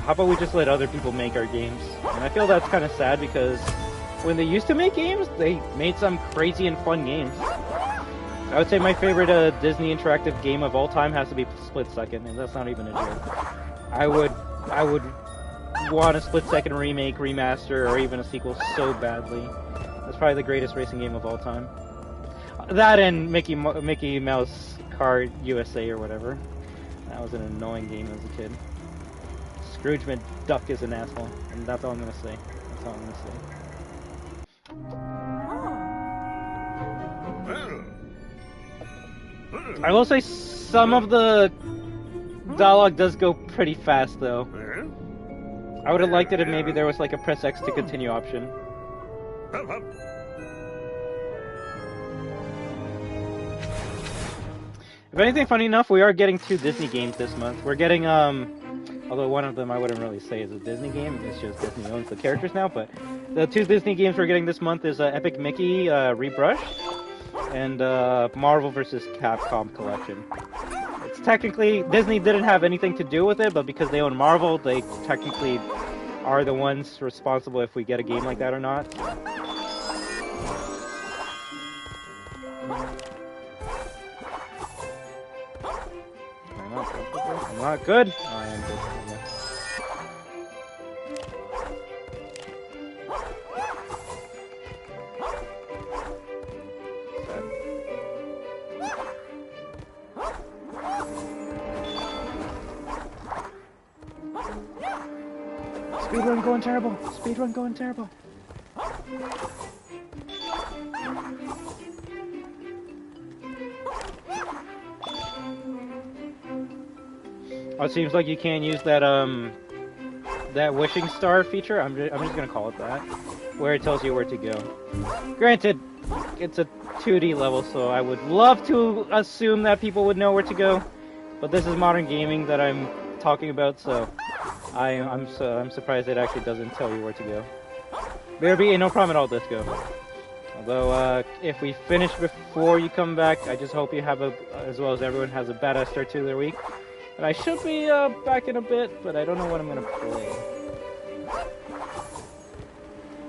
how about we just let other people make our games? And I feel that's kind of sad because when they used to make games, they made some crazy and fun games. I would say my favorite Disney interactive game of all time has to be Split Second, and that's not even a joke. I would want a Split Second remake, remaster, or even a sequel so badly. That's probably the greatest racing game of all time. That and Mickey Mouse Kart USA or whatever. That was an annoying game as a kid. Scrooge McDuck is an asshole, and that's all I'm gonna say. That's all I'm gonna say. I will say some of the dialogue does go pretty fast, though. I would have liked it if maybe there was like a press X to continue option. If anything, funny enough, we are getting 2 Disney games this month. We're getting, although one of them I wouldn't really say is a Disney game, it's just Disney owns the characters now, but the 2 Disney games we're getting this month is Epic Mickey Rebrushed and Marvel vs. Capcom Collection. It's technically, Disney didn't have anything to do with it, but because they own Marvel, they technically are the ones responsible if we get a game like that or not. I'm not good. Oh, I am good. Speedrun going terrible. Speedrun going terrible. Oh, it seems like you can't use that that wishing star feature. I'm just gonna call it that, where it tells you where to go. Granted, it's a 2D level, so I would love to assume that people would know where to go. But this is modern gaming that I'm talking about, so I'm surprised it actually doesn't tell you where to go. BRB, no problem at all, let's go. Although, if we finish before you come back, I just hope you have as well as everyone, has a badass start to their week. And I should be back in a bit, but I don't know what I'm gonna play.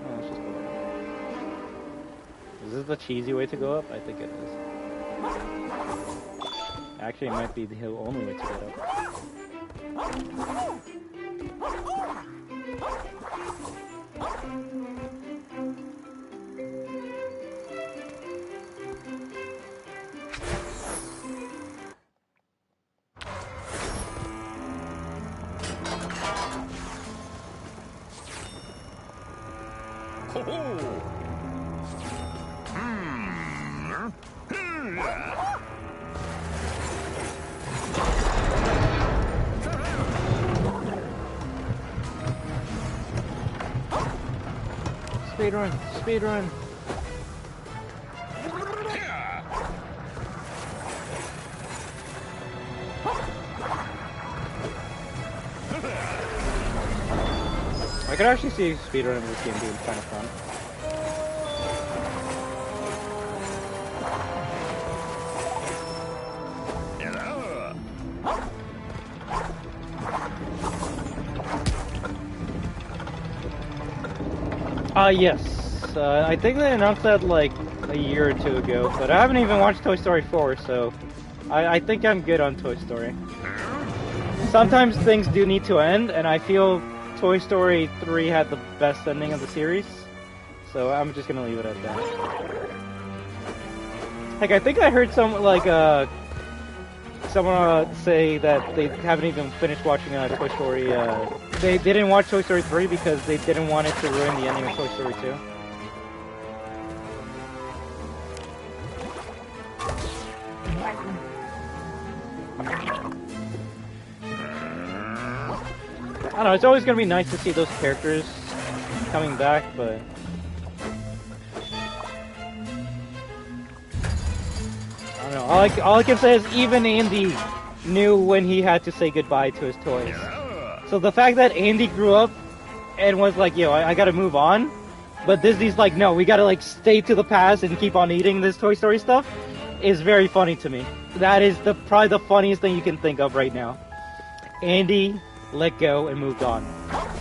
Oh, let's just go. Is this the cheesy way to go up? I think it is. Actually, it might be the only way to get up. Speedrun! Speedrun! I could actually see speedrunning this game being kind of fun. Yes. I think they announced that like a year or two ago, but I haven't even watched Toy Story 4, so I think I'm good on Toy Story. Sometimes things do need to end, and I feel Toy Story 3 had the best ending of the series, so I'm just gonna leave it at that. Like, I think I heard someone say that they haven't even finished watching Toy Story. They didn't watch Toy Story 3 because they didn't want it to ruin the ending of Toy Story 2. I don't know, it's always going to be nice to see those characters coming back, but... I don't know, all I can say is even Andy knew when he had to say goodbye to his toys. So the fact that Andy grew up and was like, yo, I gotta move on, but Disney's like, no, we gotta like stay to the past and keep on eating this Toy Story stuff, is very funny to me. That is probably the funniest thing you can think of right now. Andy let go and moved on.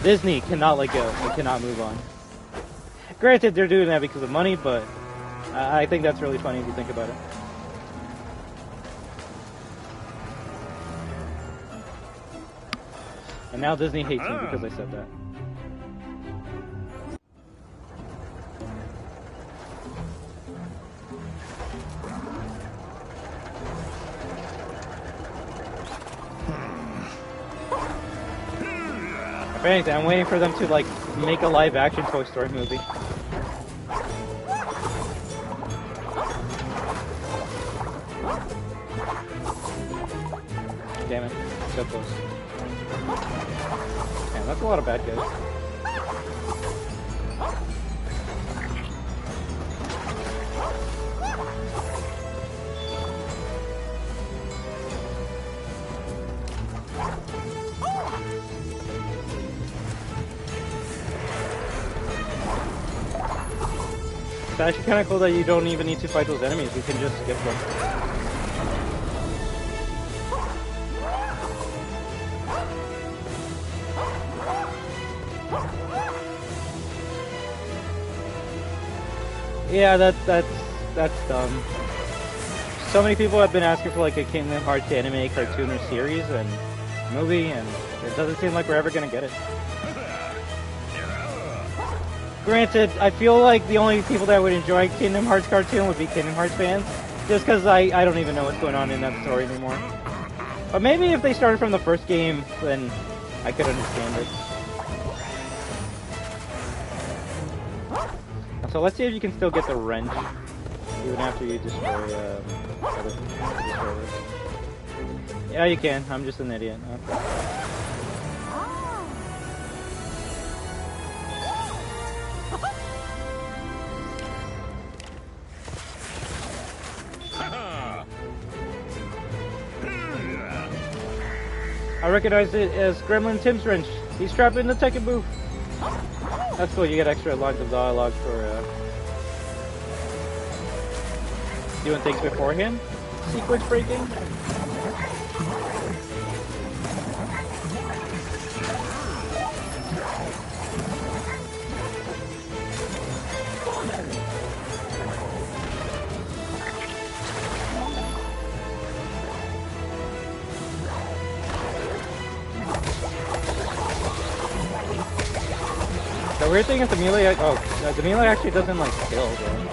Disney cannot let go and cannot move on. Granted, they're doing that because of money, but I think that's really funny if you think about it. And now Disney hates me because I said that. If anything, I'm waiting for them to like make a live action Toy Story movie. Damn it, so close. Man, that's a lot of bad guys. It's actually kind of cool that you don't even need to fight those enemies, you can just skip them. Yeah, that's dumb. So many people have been asking for like a Kingdom Hearts anime, cartoon, or series and movie, and it doesn't seem like we're ever gonna get it. Granted, I feel like the only people that would enjoy Kingdom Hearts cartoon would be Kingdom Hearts fans, just because I don't even know what's going on in that story anymore. But maybe if they started from the first game, then I could understand it. So let's see if you can still get the wrench, even after you destroy other destroyers. Yeah, you can. I'm just an idiot. Okay. I recognize it as Gremlin Tim's wrench. He's trapped in the Tekken booth. That's cool, you get extra lines of dialogue for doing things beforehand. Sequence breaking. The weird thing is the melee, the melee actually doesn't like kill, though.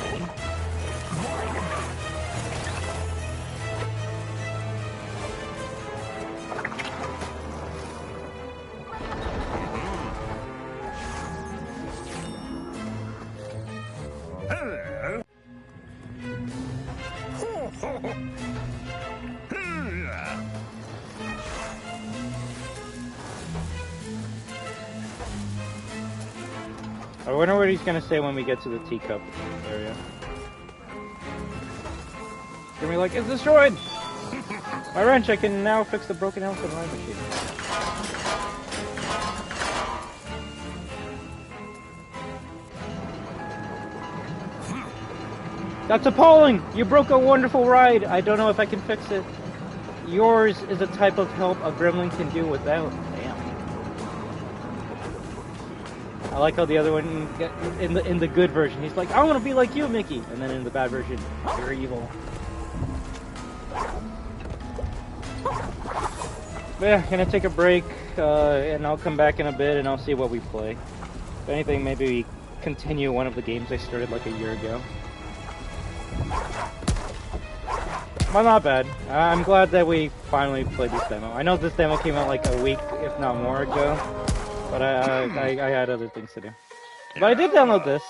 I wonder what he's gonna say when we get to the teacup area. He's gonna be like, it's destroyed! My wrench, I can now fix the broken elephant ride machine. That's appalling! You broke a wonderful ride! I don't know if I can fix it. Yours is a type of help a gremlin can do without. Damn. I like how the other one, in the good version, he's like, I want to be like you, Mickey! And then in the bad version, you're evil. But yeah, gonna take a break, and I'll come back in a bit and I'll see what we play. If anything, maybe we continue one of the games I started like a year ago. Well, not bad. I'm glad that we finally played this demo. I know this demo came out like a week, if not more ago, but I had other things to do. But I did download this,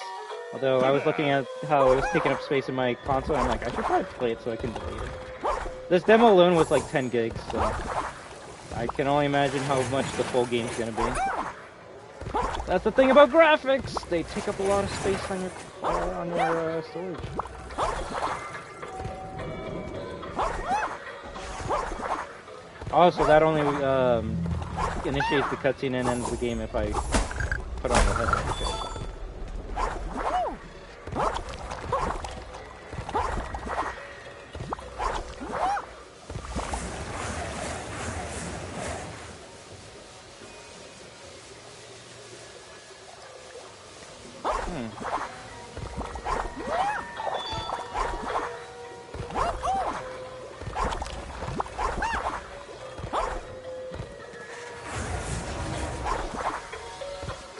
although I was looking at how it was taking up space in my console, and I'm like, I should probably play it so I can delete it. This demo alone was like 10 gigs, so I can only imagine how much the full game's gonna be. That's the thing about graphics! They take up a lot of space on your storage. Also, that only initiates the cutscene and ends the game if I put on the headset.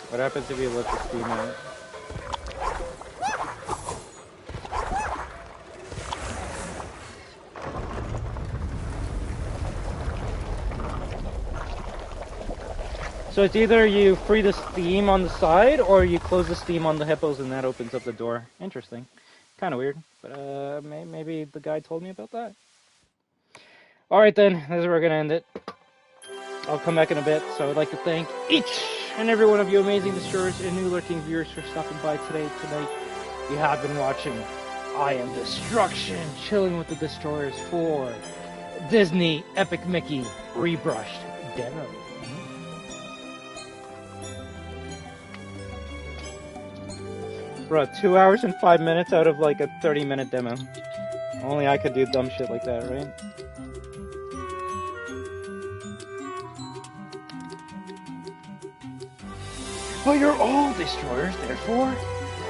What happens if you let the steam out? So it's either you free the steam on the side, or you close the steam on the hippos and that opens up the door. Interesting. Kind of weird, but maybe the guy told me about that. Alright then, this is where we're going to end it. I'll come back in a bit, so I'd like to thank each and every one of you amazing destroyers and new lurking viewers for stopping by tonight. You have been watching I Am Destruction, chilling with the destroyers for Disney Epic Mickey Rebrushed demo. Bro, 2 hours and 5 minutes out of like a 30-minute demo. Only I could do dumb shit like that, right? Well, you're all destroyers, therefore,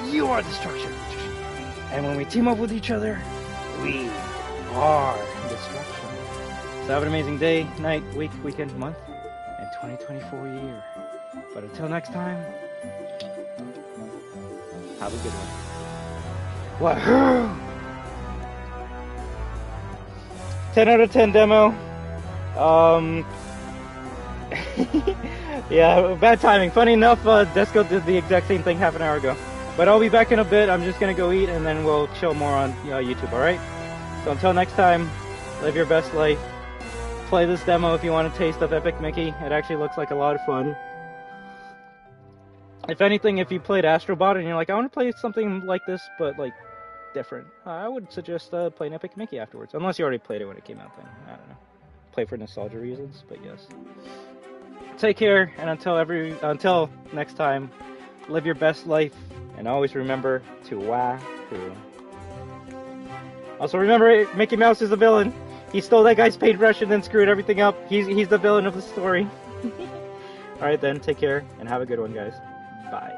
you are destruction. And when we team up with each other, we are destruction. So have an amazing day, night, week, weekend, month, and 2024 year. But until next time, have a good one. WAHOO! 10 out of 10 demo. Yeah, bad timing. Funny enough, Desco did the exact same thing half an hour ago. But I'll be back in a bit. I'm just going to go eat, and then we'll chill more on YouTube, alright? So until next time, live your best life. Play this demo if you want a taste of Epic Mickey. It actually looks like a lot of fun. If anything, if you played Astrobot and you're like, I want to play something like this, but like different, I would suggest playing Epic Mickey afterwards. Unless you already played it when it came out then. I don't know. play for nostalgia reasons, but yes. Take care, and until next time, live your best life, and always remember to WAHOO. Also remember, Mickey Mouse is the villain. He stole that guy's paintbrush and then screwed everything up. He's the villain of the story. Alright then, take care, and have a good one, guys. Bye.